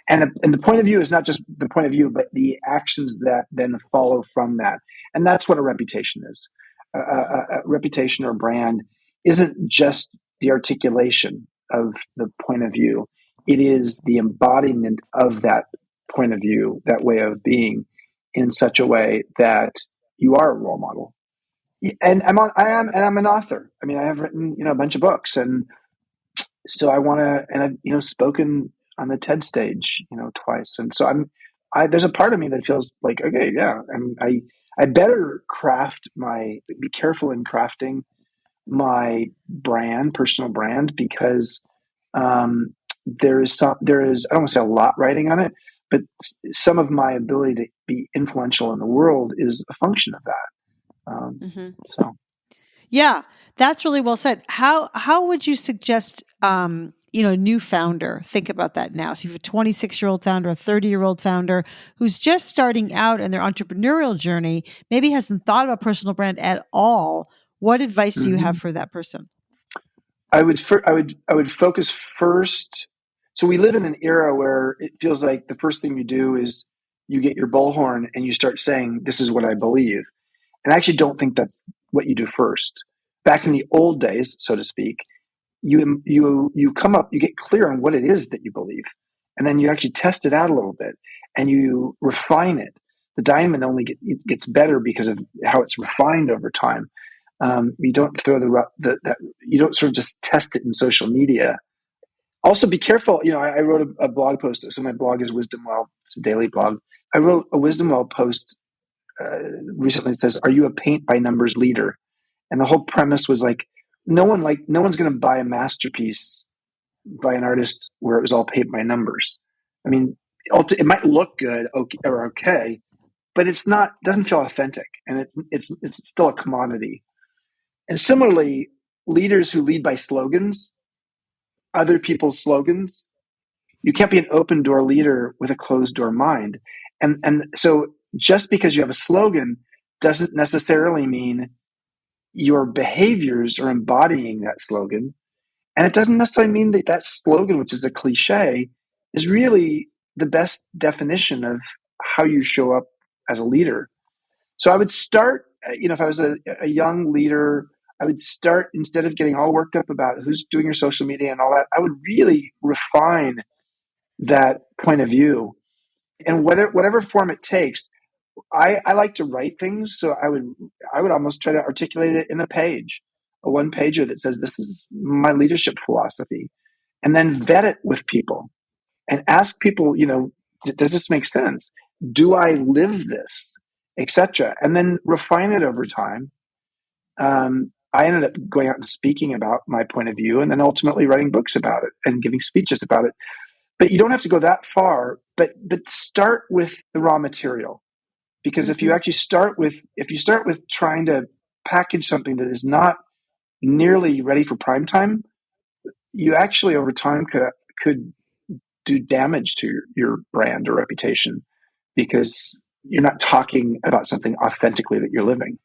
And the point of view is not just the point of view, but the actions that then follow from that. And that's what a reputation is. A reputation or brand isn't just the articulation of the point of view. It is the embodiment of that point of view, that way of being in such a way that you are a role model. And I'm an author. I mean, I have written, a bunch of books, and so I want to, and I've, spoken on the TED stage, twice. And so there's a part of me that feels like, okay, yeah, I better be careful in crafting my personal brand, because there is, I don't want to say a lot writing on it, but some of my ability to be influential in the world is a function of that. So. Yeah, that's really well said. How would you suggest, a new founder think about that now? So you have a 26-year-old founder, a 30-year-old founder who's just starting out in their entrepreneurial journey, maybe hasn't thought about personal brand at all. What advice do you have for that person? I would focus first. So we live in an era where it feels like the first thing you do is you get your bullhorn and you start saying, "This is what I believe." And I actually don't think that's what you do first. Back in the old days, so to speak, you get clear on what it is that you believe, and then you actually test it out a little bit and you refine it. The diamond only gets better because of how it's refined over time. You don't throw you don't sort of just test it in social media. Also, be careful. I wrote a blog post. So my blog is Wisdom Well. It's a daily blog. I wrote a Wisdom Well post recently. It says, "Are you a paint by numbers leader?" And the whole premise was no one's going to buy a masterpiece by an artist where it was all paint by numbers. I mean, it might look good or okay, but doesn't feel authentic, and it's still a commodity. And similarly, leaders who lead by slogans, other people's slogans, you can't be an open door leader with a closed door mind. And so just because you have a slogan doesn't necessarily mean your behaviors are embodying that slogan. And it doesn't necessarily mean that slogan, which is a cliche, is really the best definition of how you show up as a leader. So I would start, if I was a young leader, I would start, instead of getting all worked up about who's doing your social media and all that, I would really refine that point of view. And whatever form it takes, I like to write things, so I would almost try to articulate it in a one pager that says, "This is my leadership philosophy," and then vet it with people and ask people, does this make sense? Do I live this, etc.? And then refine it over time. I ended up going out and speaking about my point of view, and then ultimately writing books about it and giving speeches about it. But you don't have to go that far. But start with the raw material. Because if you start with trying to package something that is not nearly ready for prime time, you actually over time could do damage to your brand or reputation, because you're not talking about something authentically that you're living.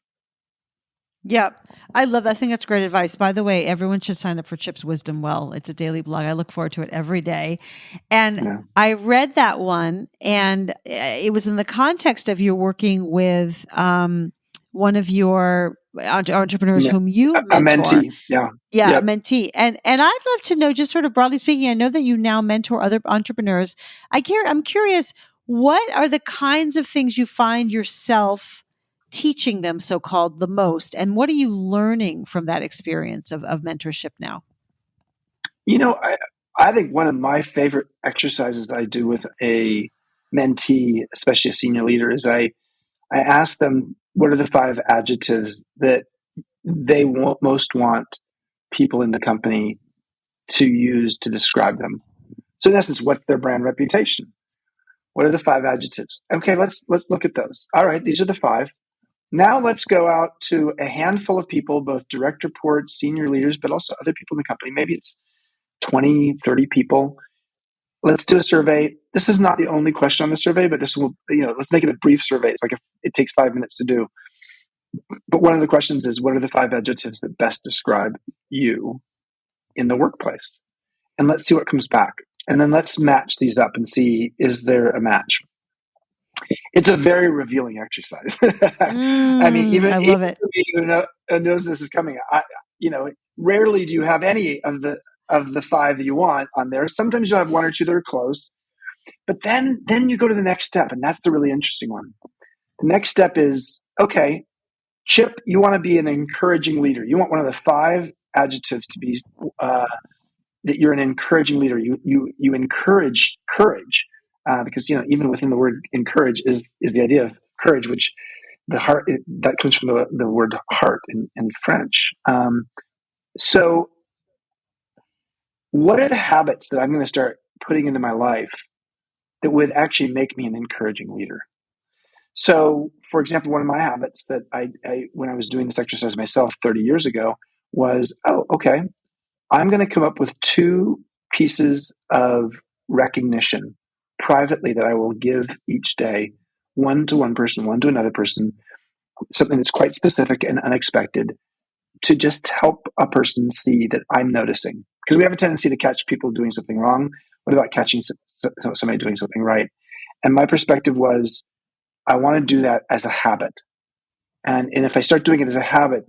Yeah, I love that. I think that's great advice. By the way, everyone should sign up for Chip's Wisdom Well. It's a daily blog. I look forward to it every day. And I read that one, and it was in the context of you working with one of your entrepreneurs whom you mentor. A mentee. Yeah. Yeah, a mentee. And I'd love to know, just sort of broadly speaking, I know that you now mentor other entrepreneurs. I'm curious, what are the kinds of things you find yourself teaching them, so-called, the most? And what are you learning from that experience of mentorship now? I think one of my favorite exercises I do with a mentee, especially a senior leader, is I ask them, what are the 5 adjectives that they most want people in the company to use to describe them? So in essence, what's their brand reputation? What are the 5 adjectives? Okay, let's look at those. All right, these are the 5. Now let's go out to a handful of people, both direct reports, senior leaders, but also other people in the company. Maybe it's 20, 30 people. Let's do a survey. This is not the only question on the survey, but this will, let's make it a brief survey. It's it takes 5 minutes to do. But one of the questions is, what are the 5 adjectives that best describe you in the workplace? And let's see what comes back. And then let's match these up and see, is there a match? It's a very revealing exercise. I mean, even who knows this is coming, rarely do you have any of the 5 that you want on there. Sometimes you'll have 1 or 2 that are close, but then you go to the next step, and that's the really interesting one. The next step is, okay, Chip, you want to be an encouraging leader. You want one of the 5 adjectives to be that you're an encouraging leader. You encourage courage, because even within the word encourage is the idea of courage, which the heart that comes from the word heart in French. So, what are the habits that I'm going to start putting into my life that would actually make me an encouraging leader? So, for example, one of my habits that I when I was doing this exercise myself 30 years ago was, okay, I'm going to come up with 2 pieces of recognition privately that I will give each day, one to one person, one to another person, something that's quite specific and unexpected to just help a person see that I'm noticing. Because we have a tendency to catch people doing something wrong. What about catching somebody doing something right? And my perspective was, I want to do that as a habit. And if I start doing it as a habit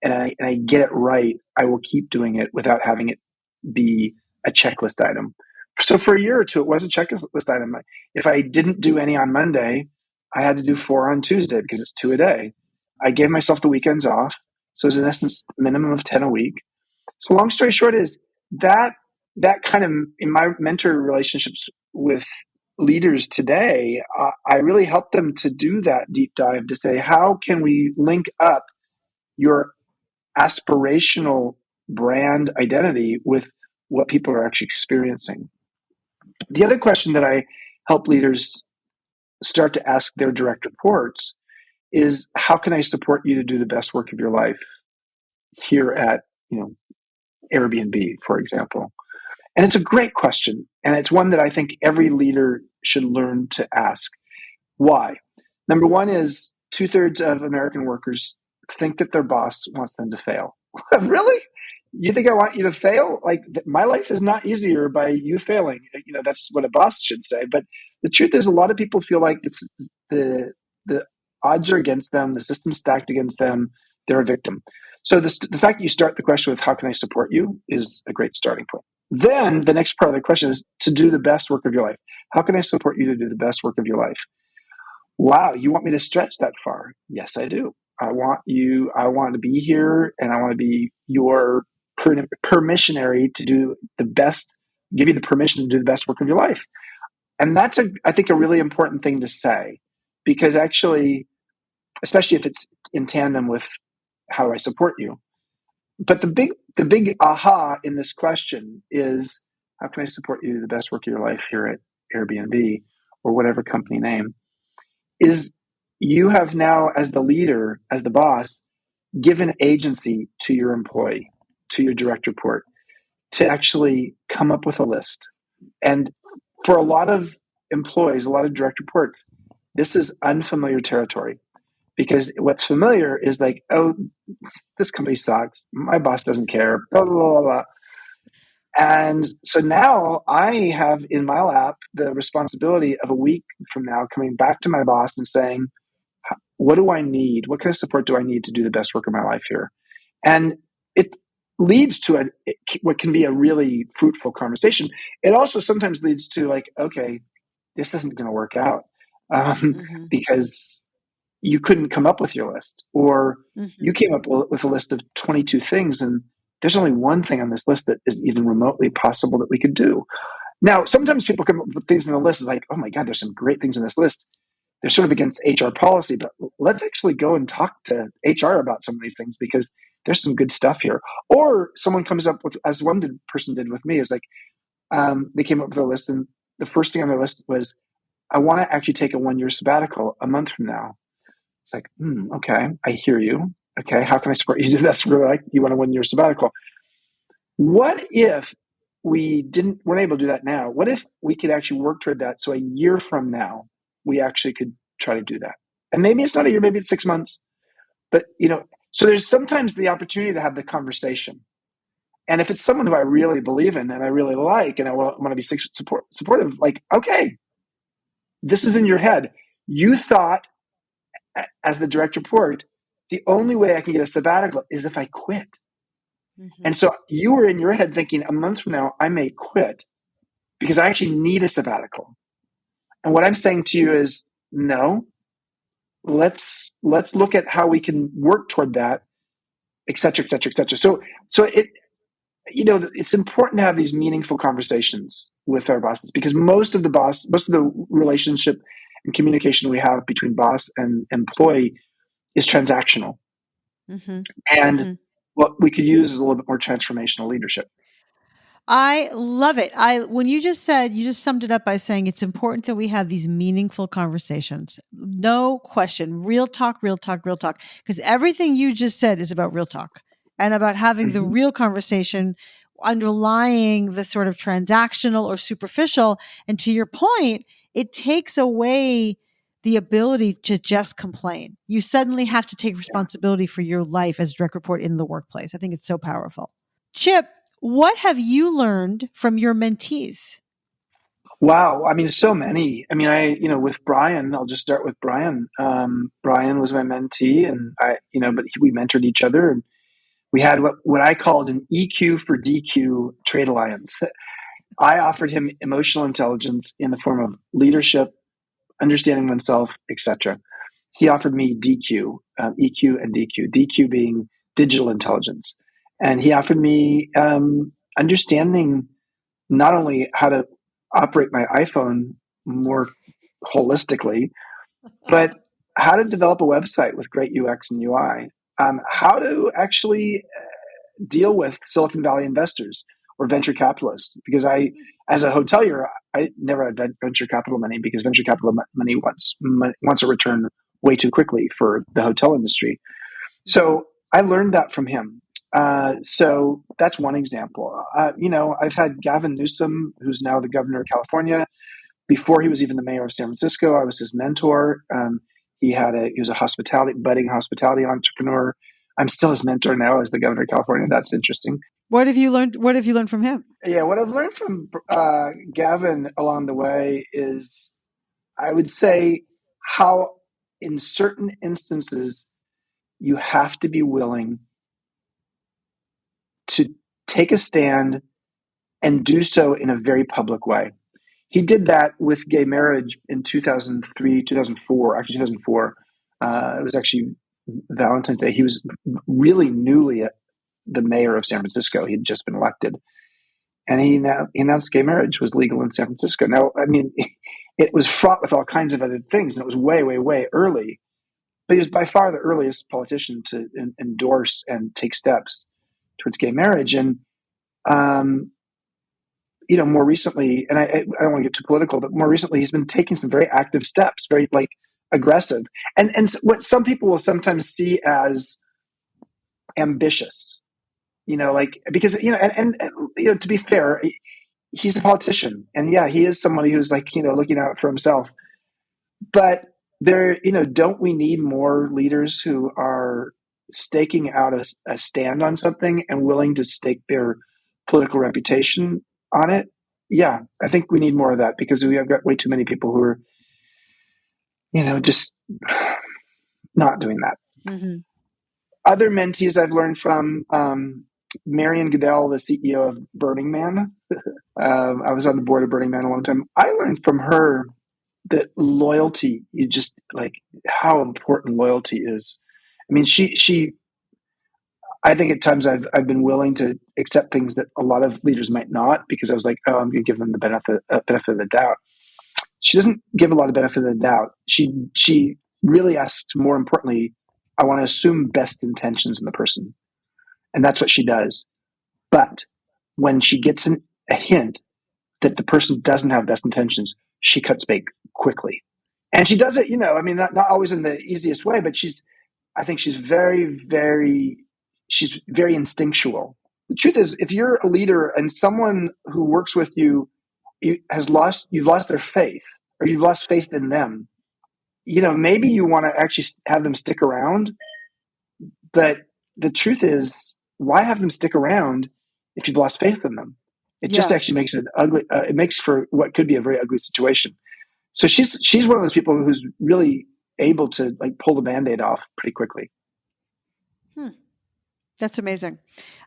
and I get it right, I will keep doing it without having it be a checklist item. So for a year or 2, it was a checklist item. If I didn't do any on Monday, I had to do 4 on Tuesday because it's 2 a day. I gave myself the weekends off. So it's in essence a minimum of 10 a week. So long story short is that kind of, in my mentor relationships with leaders today, I really help them to do that deep dive to say, how can we link up your aspirational brand identity with what people are actually experiencing? The other question that I help leaders start to ask their direct reports is, how can I support you to do the best work of your life here at, Airbnb, for example? And it's a great question. And it's one that I think every leader should learn to ask. Why? Number one is 2/3 of American workers think that their boss wants them to fail. Really? You think I want you to fail? Like, my life is not easier by you failing. That's what a boss should say. But the truth is, a lot of people feel like the odds are against them, the system's stacked against them, they're a victim. So the fact that you start the question with, how can I support you, is a great starting point. Then the next part of the question is to do the best work of your life. How can I support you to do the best work of your life? Wow, you want me to stretch that far? Yes, I do. I want to be here, and I want to be your permissionary to do the best, give you the permission to do the best work of your life. And that's, I think, a really important thing to say, because actually, especially if it's in tandem with how I support you. But the big aha in this question is, how can I support you to do the best work of your life here at Airbnb or whatever company name? Is you have now, as the leader, as the boss, given agency to your employee, to your direct report, to actually come up with a list. And for a lot of employees, a lot of direct reports, this is unfamiliar territory, because what's familiar is like, oh, this company sucks, my boss doesn't care, blah, blah, blah, blah. And so now I have in my lap the responsibility of a week from now coming back to my boss and saying, what do I need? What kind of support do I need to do the best work of my life here? And it leads to what can be a really fruitful conversation. It also sometimes leads to like, okay, this isn't going to work out because you couldn't come up with your list, or you came up with a list of 22 things, and there's only one thing on this list that is even remotely possible that we could do. Now, sometimes people come up with things on the list like, oh my God, there's some great things in this list. They're sort of against HR policy, but let's actually go and talk to HR about some of these things, because there's some good stuff here. Or someone comes up with, as one person did with me, is like, they came up with a list, and the first thing on their list was, I want to actually take a 1-year sabbatical a month from now. It's like, okay, I hear you. Okay, how can I support you? That's really like, you want a 1-year sabbatical. What if we weren't able to do that now? What if we could actually work toward that? So a year from now, we actually could try to do that. And maybe it's not a year, maybe it's 6 months. But, so there's sometimes the opportunity to have the conversation. And if it's someone who I really believe in and I really like, and I want to be supportive, like, okay, this is in your head. You thought, as the direct report, the only way I can get a sabbatical is if I quit. And so you were in your head thinking, a month from now, I may quit because I actually need a sabbatical. And what I'm saying to you is, no, let's look at how we can work toward that, et cetera, et cetera, et cetera. So it's important to have these meaningful conversations with our bosses, because most of the relationship and communication we have between boss and employee is transactional. Mm-hmm. And Mm-hmm. what we could use is a little bit more transformational leadership. I love it. When you just summed it up by saying it's important that we have these meaningful conversations. No question. Real talk, real talk, real talk. Because everything you just said is about real talk and about having the Mm-hmm. real conversation underlying the sort of transactional or superficial. And to your point, it takes away the ability to just complain. You suddenly have to take responsibility for your life as direct report in the workplace. I think it's so powerful. Chip, what have you learned from your mentees? Wow. I mean, so many. I mean, with Brian, I'll just start with Brian. Brian was my mentee, and we mentored each other, and we had what I called an EQ for DQ trade alliance. I offered him emotional intelligence in the form of leadership, understanding oneself, etc. He offered me DQ, EQ and DQ, DQ being digital intelligence. And he offered me understanding not only how to operate my iPhone more holistically, but how to develop a website with great UX and UI, how to actually deal with Silicon Valley investors or venture capitalists. Because as a hotelier, I never had venture capital money, because venture capital money wants a return way too quickly for the hotel industry. So I learned that from him. So that's one example. I've had Gavin Newsom, who's now the governor of California. Before he was even the mayor of San Francisco, I was his mentor. He was a budding hospitality entrepreneur. I'm still his mentor now as the governor of California. That's interesting. What have you learned? What have you learned from him? Yeah, what I've learned from Gavin along the way is, I would say, how in certain instances you have to be willing to take a stand and do so in a very public way. He did that with gay marriage in 2003, 2004, actually 2004. It was actually Valentine's Day. He was really newly the mayor of San Francisco. He had just been elected. And he announced gay marriage was legal in San Francisco. Now, I mean, it was fraught with all kinds of other things, and it was way, way, way early. But he was by far the earliest politician to endorse and take steps towards gay marriage. And more recently, and I don't want to get too political, but more recently, he's been taking some very active steps, very aggressive, and what some people will sometimes see as ambitious, because and to be fair, he's a politician, and yeah, he is somebody who's looking out for himself. But don't we need more leaders who are staking out a stand on something and willing to stake their political reputation on it? Yeah, I think we need more of that, because we have got way too many people who are, just not doing that. Mm-hmm. Other mentees I've learned from, Marian Goodell, the CEO of Burning Man. I was on the board of Burning Man a long time. I learned from her that loyalty, you just how important loyalty is. I mean, I think at times I've been willing to accept things that a lot of leaders might not, because I was like, oh, I'm going to give them the benefit of the doubt. She doesn't give a lot of benefit of the doubt. She really asks, more importantly, I want to assume best intentions in the person. And that's what she does. But when she gets a hint that the person doesn't have best intentions, she cuts bait quickly. And she does it, not always in the easiest way, but I think she's very, very, she's very instinctual. The truth is, if you're a leader and someone who works with you you've lost their faith, or you've lost faith in them, maybe you want to actually have them stick around. But the truth is, why have them stick around if you've lost faith in them? It just actually makes it ugly. It makes for what could be a very ugly situation. So she's one of those people who's really able to pull the Band-Aid off pretty quickly. That's amazing.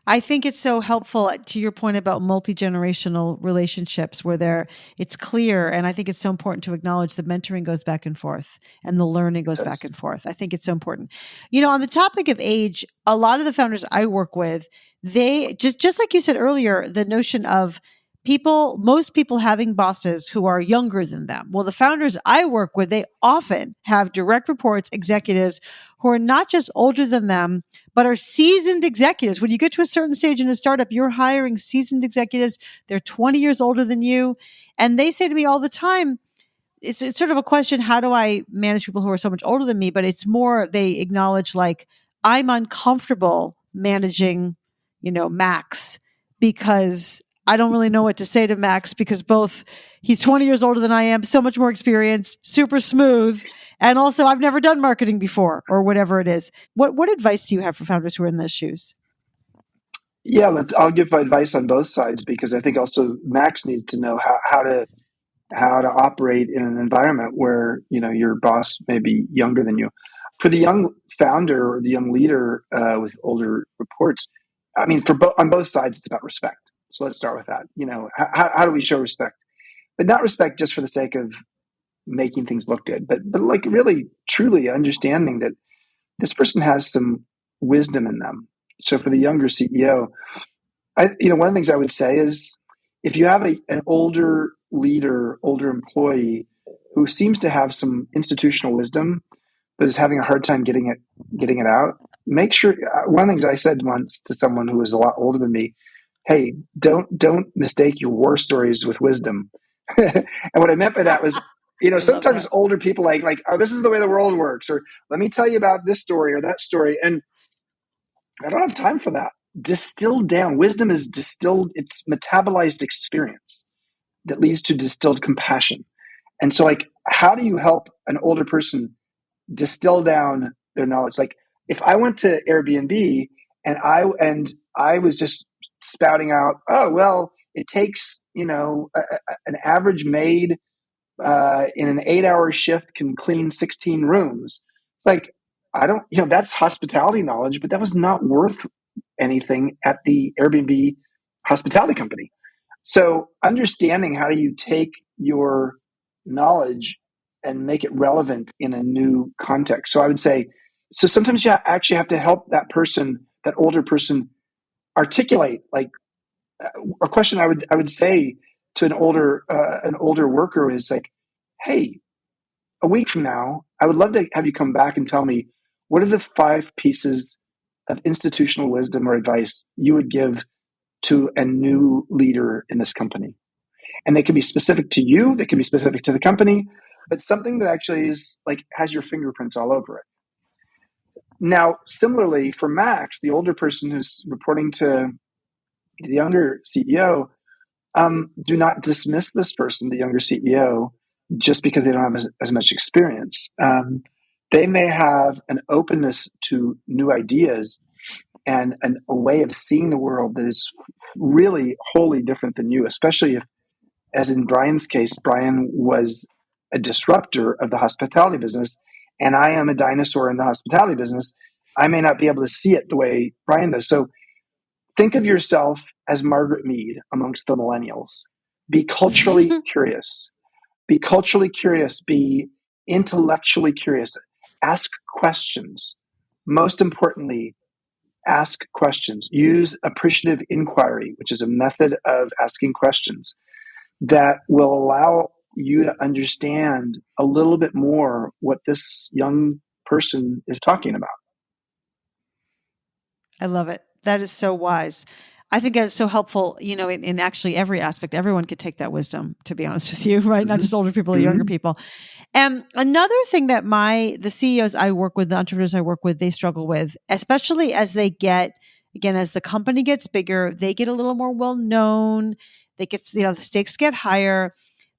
I think it's so helpful to your point about multi-generational relationships where it's clear. And I think it's so important to acknowledge the mentoring goes back and forth and the learning goes back Yes. and forth. I think it's so important. On the topic of age, a lot of the founders I work with, they just like you said earlier, the notion of most people having bosses who are younger than them. Well, the founders I work with, they often have direct reports, executives who are not just older than them, but are seasoned executives. When you get to a certain stage in a startup, you're hiring seasoned executives. They're 20 years older than you. And they say to me all the time, it's sort of a question, how do I manage people who are so much older than me? But it's more, they acknowledge like, I'm uncomfortable managing, Max, because I don't really know what to say to Max because he's 20 years older than I am, so much more experienced, super smooth. And also I've never done marketing before or whatever it is. What advice do you have for founders who are in those shoes? Yeah, I'll give advice on both sides because I think also Max needs to know how to operate in an environment where your boss may be younger than you. For the young founder or the young leader with older reports, I mean, on both sides, it's about respect. So let's start with that. How do we show respect? But not respect just for the sake of making things look good, but like really truly understanding that this person has some wisdom in them. So for the younger CEO, one of the things I would say is if you have an older leader, older employee who seems to have some institutional wisdom, but is having a hard time getting it out, make sure. One of the things I said once to someone who was a lot older than me, hey, don't mistake your war stories with wisdom. And what I meant by that was, I love sometimes that. older people like, oh, this is the way the world works, or let me tell you about this story or that story. And I don't have time for that. Distilled down. Wisdom is distilled, it's metabolized experience that leads to distilled compassion. And so, like, how do you help an older person distill down their knowledge? Like, if I went to Airbnb and I was just spouting out, oh, well, it takes, an average maid in an 8-hour shift can clean 16 rooms. It's like, I don't, that's hospitality knowledge, but that was not worth anything at the Airbnb hospitality company. So understanding how do you take your knowledge and make it relevant in a new context. So I would say, so sometimes you actually have to help that person, that older person, articulate like a question. I would say to an older worker is like, hey, a week from now, I would love to have you come back and tell me what are the 5 pieces of institutional wisdom or advice you would give to a new leader in this company. And they can be specific to you, they can be specific to the company, but something that actually is like has your fingerprints all over it. Now, similarly for Max, the older person who's reporting to the younger CEO, do not dismiss this person, the younger CEO, just because they don't have as much experience. They may have an openness to new ideas and a way of seeing the world that is really wholly different than you, especially if, as in Brian's case, Brian was a disruptor of the hospitality business, and I am a dinosaur in the hospitality business. I may not be able to see it the way Brian does. So think of yourself as Margaret Mead amongst the millennials. Be culturally curious. Be culturally curious. Be intellectually curious. Ask questions. Most importantly, ask questions. Use appreciative inquiry, which is a method of asking questions that will allow you to understand a little bit more what this young person is talking about. I love it. That is so wise. I think that's so helpful, in actually every aspect. Everyone could take that wisdom, to be honest with you, right? Mm-hmm. Not just older people or Mm-hmm. younger people. And another thing that the CEOs I work with, the entrepreneurs I work with, they struggle with, especially as they get, again, as the company gets bigger, they get a little more well known. The stakes get higher.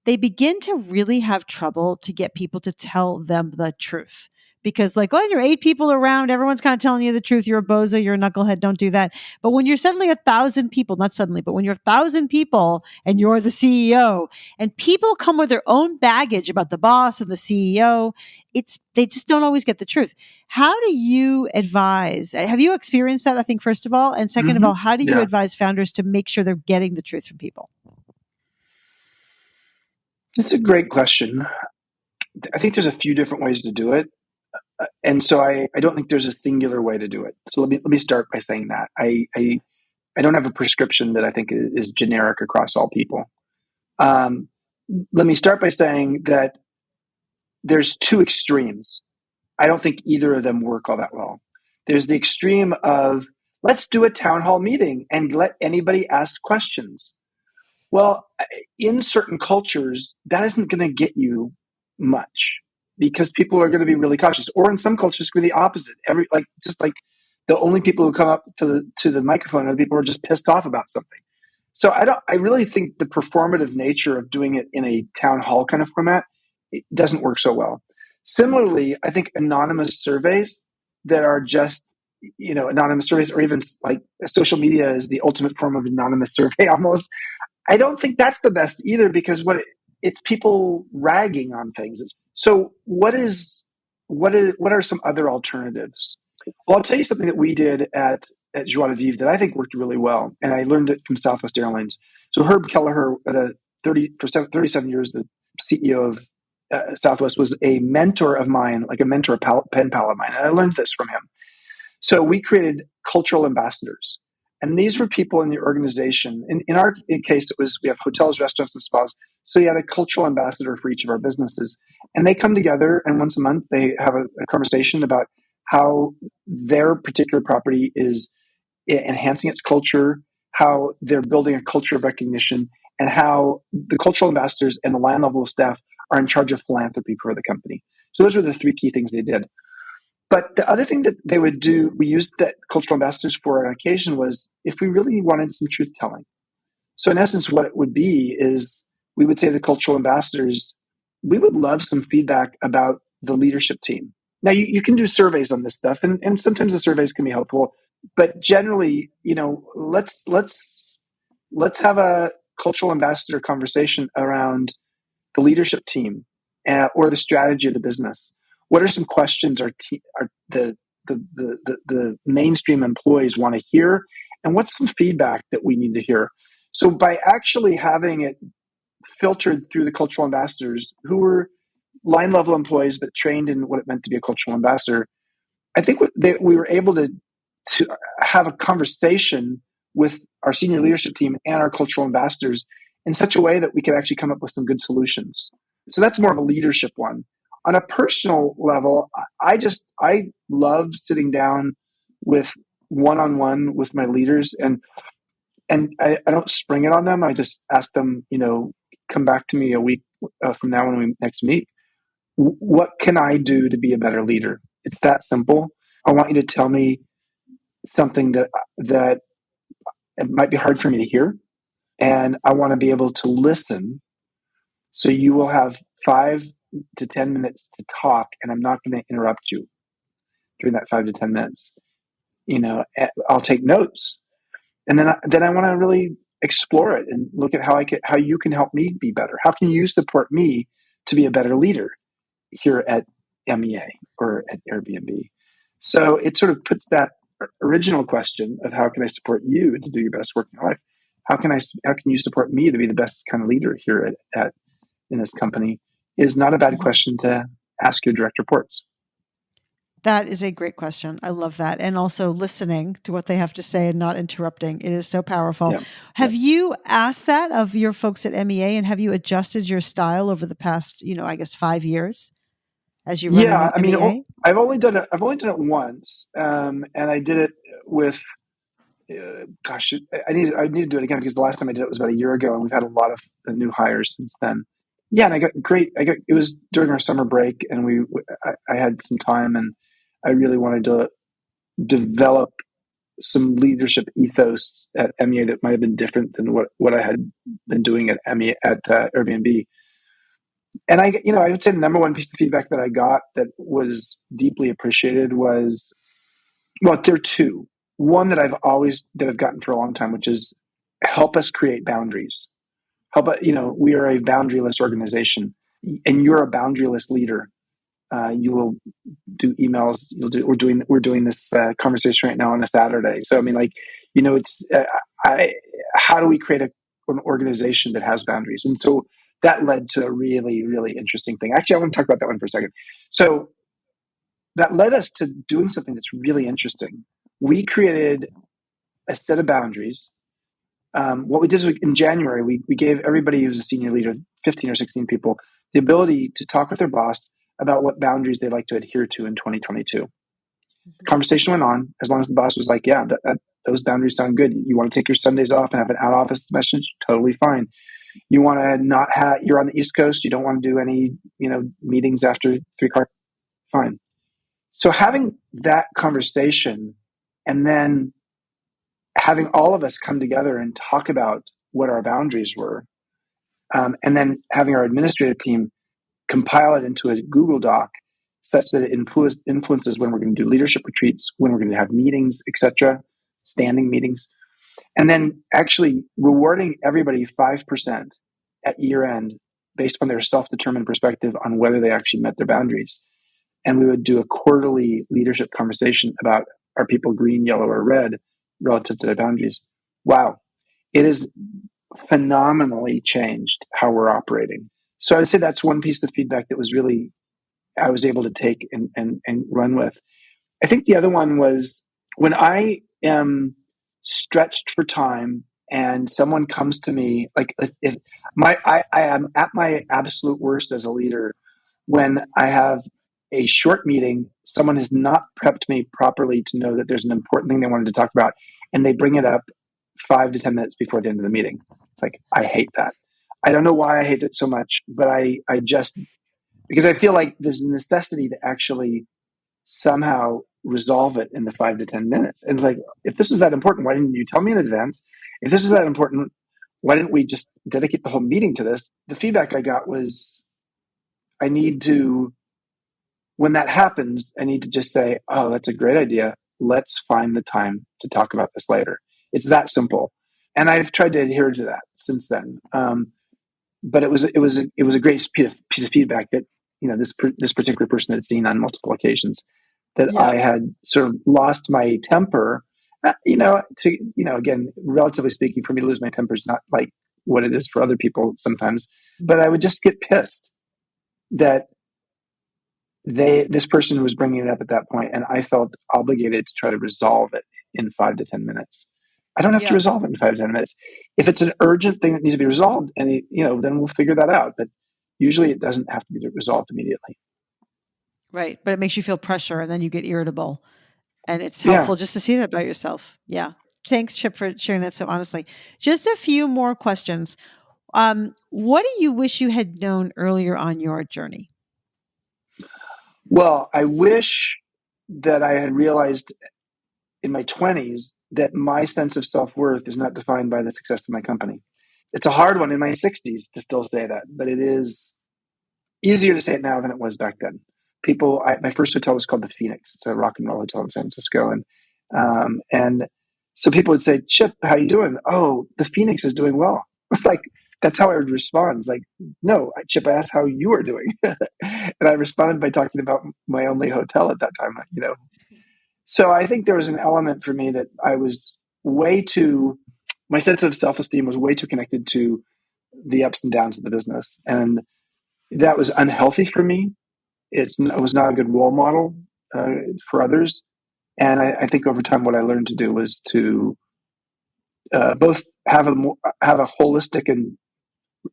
They begin to really have trouble to get people to tell them the truth because like, oh, you're 8 people around, everyone's kind of telling you the truth. You're a bozo, you're a knucklehead, don't do that. But when you're suddenly 1,000 people, not suddenly, but when you're 1,000 people and you're the CEO and people come with their own baggage about the boss and the CEO, they just don't always get the truth. How do you advise? Have you experienced that, I think, first of all? And second of all, how do you advise founders to make sure they're getting the truth from people? It's a great question. I think there's a few different ways to do it. And so I don't think there's a singular way to do it. So let me start by saying that. I don't have a prescription that I think is generic across all people. Let me start by saying that there's two extremes. I don't think either of them work all that well. There's the extreme of, let's do a town hall meeting and let anybody ask questions. Well, in certain cultures, that isn't going to get you much because people are going to be really cautious. Or in some cultures, it's going to be the opposite. Just like the only people who come up to the microphone are the people who are just pissed off about something. So I really think the performative nature of doing it in a town hall kind of format, it doesn't work so well. Similarly, I think anonymous surveys that are just, anonymous surveys, or even like social media is the ultimate form of anonymous survey almost. I don't think that's the best either, because it's people ragging on things. So what are some other alternatives? Well, I'll tell you something that we did at Joie de Vivre that I think worked really well, and I learned it from Southwest Airlines. So Herb Kelleher, for 37 years, the CEO of Southwest, was a mentor of mine, like a mentor, pen pal of mine, and I learned this from him. So we created cultural ambassadors. And these were people in the organization. In our case, we have hotels, restaurants, and spas. So you had a cultural ambassador for each of our businesses. And they come together, and once a month, they have a conversation about how their particular property is enhancing its culture, how they're building a culture of recognition, and how the cultural ambassadors and the line level staff are in charge of philanthropy for the company. So those were the three key things they did. But the other thing that they would do, we used that cultural ambassadors for on occasion, was if we really wanted some truth telling. So in essence, what it would be is we would say to the cultural ambassadors, we would love some feedback about the leadership team. Now you can do surveys on this stuff, and sometimes the surveys can be helpful, but generally, let's have a cultural ambassador conversation around the leadership team or the strategy of the business. What are some questions the mainstream employees want to hear, and what's some feedback that we need to hear? So by actually having it filtered through the cultural ambassadors, who were line level employees but trained in what it meant to be a cultural ambassador, I think we were able to have a conversation with our senior leadership team and our cultural ambassadors in such a way that we could actually come up with some good solutions. So that's more of a leadership one. On a personal level, I love sitting down with one-on-one with my leaders, and I don't spring it on them. I just ask them, come back to me a week from now when we next meet. What can I do to be a better leader? It's that simple. I want you to tell me something that it might be hard for me to hear, and I want to be able to listen. So you will have 5 to 10 minutes to talk, and I'm not going to interrupt you during that 5 to 10 minutes. I'll take notes, and then I want to really explore it and look at how you can help me be better. How can you support me to be a better leader here at MEA or at Airbnb? So it sort of puts that original question of how can I support you to do your best work in your life? How can you support me to be the best kind of leader here at in this company, is not a bad question to ask your direct reports. That is a great question. I love that. And also listening to what they have to say and not interrupting. It is so powerful. Yeah. Have you asked that of your folks at MEA, and have you adjusted your style over the past, 5 years as you run MEA? I've only done it once. And I did it with, I need to do it again, because the last time I did it was about a year ago, and we've had a lot of new hires since then. Yeah, and it was during our summer break, and I had some time, and I really wanted to develop some leadership ethos at MEA that might have been different than what I had been doing at Airbnb. And I would say the number one piece of feedback that I got that was deeply appreciated was, well, there are two. One that I've gotten for a long time, which is help us create boundaries. How about, we are a boundaryless organization and you're a boundaryless leader. You will do emails. We're doing this conversation right now on a Saturday. So, I mean, like, it's, how do we create an organization that has boundaries? And so that led to a really, really interesting thing. Actually, I want to talk about that one for a second. So that led us to doing something that's really interesting. We created a set of boundaries. What we did is in January, we gave everybody who's a senior leader, 15 or 16 people, the ability to talk with their boss about what boundaries they'd like to adhere to in 2022. The conversation went on as long as the boss was like, yeah, those boundaries sound good. You want to take your Sundays off and have an out office message? Totally fine. You want to not have, you're on the East Coast, you don't want to do any, meetings after 3 o'clock? Fine. So having that conversation and then having all of us come together and talk about what our boundaries were, and then having our administrative team compile it into a Google Doc such that it influences when we're going to do leadership retreats, when we're going to have meetings, etc., standing meetings, and then actually rewarding everybody 5% at year end based on their self-determined perspective on whether they actually met their boundaries. And we would do a quarterly leadership conversation about, are people green, yellow, or red relative to their boundaries? Wow. It has phenomenally changed how we're operating. So I would say that's one piece of feedback that was really, I was able to take and run with. I think the other one was when I am stretched for time and someone comes to me, like if I am at my absolute worst as a leader when I have a short meeting, someone has not prepped me properly to know that there's an important thing they wanted to talk about, and they bring it up 5 to 10 minutes before the end of the meeting. It's like, I hate that. I don't know why I hate it so much, but I just, because I feel like there's a necessity to actually somehow resolve it in the 5 to 10 minutes. And like, if this is that important, why didn't you tell me in advance? If this is that important, why didn't we just dedicate the whole meeting to this? The feedback I got was, I need to, when that happens, I need to just say, oh, that's a great idea. Let's find the time to talk about this later. It's that simple. And I've tried to adhere to that since then. But it was a great piece of feedback that, this particular person had seen on multiple occasions, that Yeah. I had sort of lost my temper. Again, relatively speaking, for me to lose my temper is not like what it is for other people sometimes. But I would just get pissed that this person was bringing it up at that point, and I felt obligated to try to resolve it in 5 to 10 minutes. I don't have to Yeah. resolve it in 5 to 10 minutes. If it's an urgent thing that needs to be resolved, and then we'll figure that out. But usually, it doesn't have to be resolved immediately. Right. But it makes you feel pressure and then you get irritable. And it's Yeah. helpful just to see that about yourself. Yeah. Thanks, Chip, for sharing that so honestly. Just a few more questions. What do you wish you had known earlier on your journey? Well, I wish that I had realized in my 20s that my sense of self-worth is not defined by the success of my company. It's a hard one in my 60s to still say that, but it is easier to say it now than it was back then. My first hotel was called the Phoenix. It's a rock and roll hotel in San Francisco, and so people would say, "Chip, how you doing?" "Oh, the Phoenix is doing well." It's like, that's how I would respond. It's like, "No, Chip, I asked how you are doing," and I responded by talking about my only hotel at that time. So I think there was an element for me that I was way too. My sense of self-esteem was way too connected to the ups and downs of the business, and that was unhealthy for me. It was not a good role model for others. And I think over time, what I learned to do was to both have a holistic and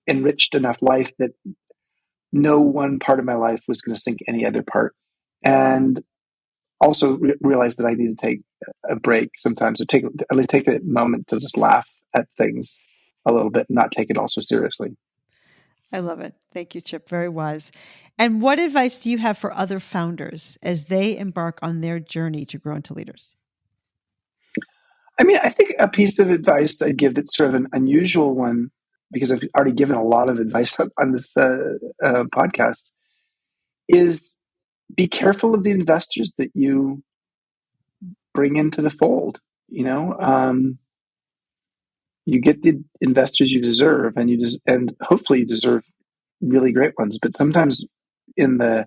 enriched enough life that no one part of my life was going to sink any other part, and also realize that I need to take a break sometimes, to take a moment to just laugh at things a little bit, and not take it all so seriously. I love it. Thank you, Chip. Very wise. And what advice do you have for other founders as they embark on their journey to grow into leaders? I mean, I think a piece of advice I'd give that's sort of an unusual one because I've already given a lot of advice on this podcast, is be careful of the investors that you bring into the fold. You get the investors you deserve, and hopefully you deserve really great ones. But sometimes in the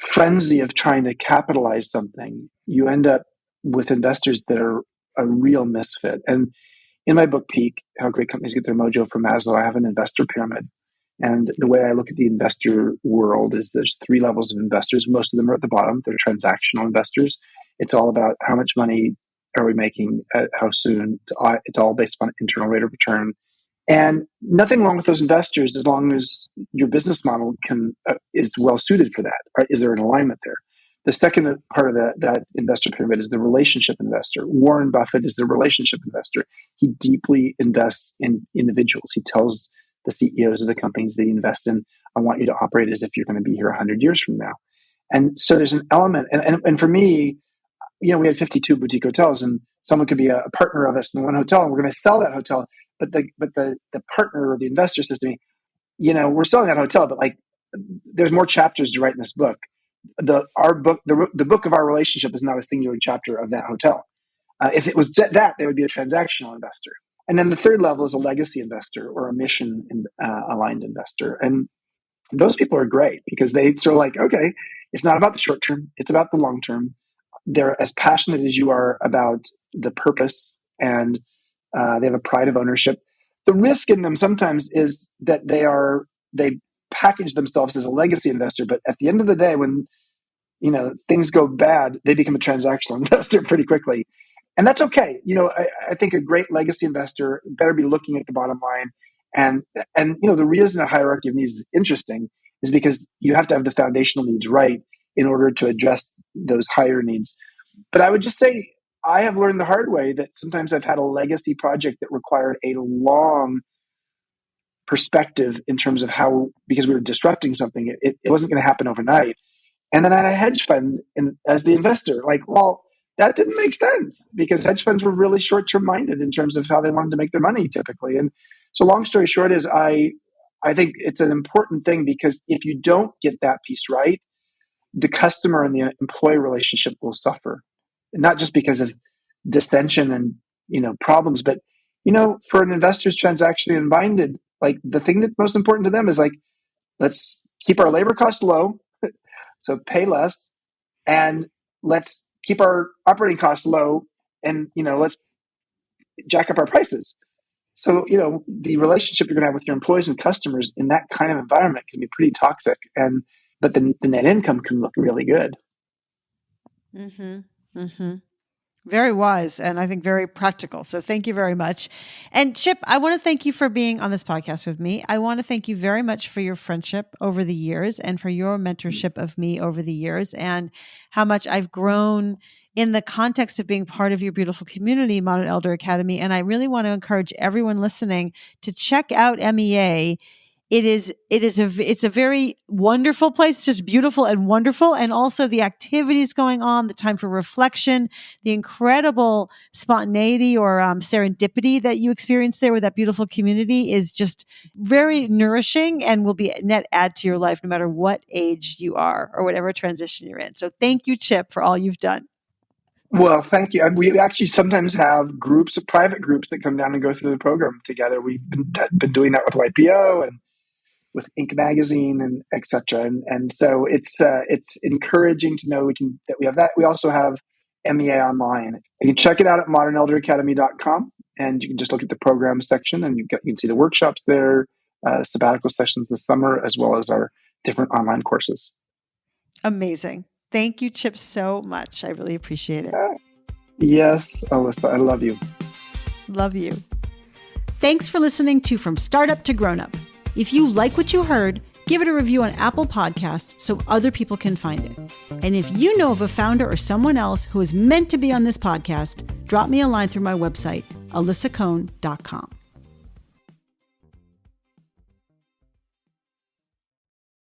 frenzy of trying to capitalize something, you end up with investors that are a real misfit. And in my book, Peak, How Great Companies Get Their Mojo from Maslow, I have an investor pyramid. And the way I look at the investor world is there's 3 levels of investors. Most of them are at the bottom. They're transactional investors. It's all about how much money are we making, how soon. It's all based on internal rate of return. And nothing wrong with those investors as long as your business model is well suited for that. Right? Is there an alignment there? The second part of that investor pyramid is the relationship investor. Warren Buffett is the relationship investor. He deeply invests in individuals. He tells the CEOs of the companies that he invests in, I want you to operate as if you're going to be here 100 years from now. And so there's an element. And for me, we had 52 boutique hotels, and someone could be a partner of us in one hotel, and we're going to sell that hotel. But the partner or the investor says to me, we're selling that hotel, but there's more chapters to write in this book. The book of our relationship is not a singular chapter of that hotel. If it was that, they would be a transactional investor. And then the third level is a legacy investor or a mission aligned investor. And those people are great because they sort of like, okay, it's not about the short term, it's about the long term. They're as passionate as you are about the purpose, and they have a pride of ownership. The risk in them sometimes is that they package themselves as a legacy investor, but at the end of the day, when things go bad, they become a transactional investor pretty quickly. And that's okay. I think a great legacy investor better be looking at the bottom line. And the reason a hierarchy of needs is interesting is because you have to have the foundational needs right in order to address those higher needs. But I would just say, I have learned the hard way that sometimes I've had a legacy project that required a long perspective in terms of because we were disrupting something, it wasn't going to happen overnight. And then I had a hedge fund as the investor. That didn't make sense because hedge funds were really short-term minded in terms of how they wanted to make their money typically. And so long story short is I think it's an important thing because if you don't get that piece right, the customer and the employee relationship will suffer. Not just because of dissension and, problems, but, for an investor's transactionally minded, the thing that's most important to them is let's keep our labor costs low. So pay less, and let's keep our operating costs low, and let's jack up our prices. So the relationship you're going to have with your employees and customers in that kind of environment can be pretty toxic, but the net income can look really good. Mm-hmm. Mm-hmm. Very wise, and I think very practical. So thank you very much. And Chip, I want to thank you for being on this podcast with me. I want to thank you very much for your friendship over the years and for your mentorship of me over the years and how much I've grown in the context of being part of your beautiful community, Modern Elder Academy. And I really want to encourage everyone listening to check out MEA. It's a very wonderful place. It's just beautiful and wonderful. And also the activities going on, the time for reflection, the incredible spontaneity or serendipity that you experience there with that beautiful community is just very nourishing and will be a net add to your life no matter what age you are or whatever transition you're in. So thank you, Chip, for all you've done. Well, thank you. We actually sometimes have private groups that come down and go through the program together. We've been doing that with YPO and with Inc. magazine and et cetera. And so it's encouraging to know that we have that. We also have MEA online. You can check it out at modernelderacademy.com, and you can just look at the program section, and you can see the workshops there, sabbatical sessions this summer, as well as our different online courses. Amazing. Thank you, Chip, so much. I really appreciate it. Yes, Alyssa, I love you. Love you. Thanks for listening to From Startup to Grown Up. If you like what you heard, give it a review on Apple Podcasts so other people can find it. And if you know of a founder or someone else who is meant to be on this podcast, drop me a line through my website, alyssacone.com.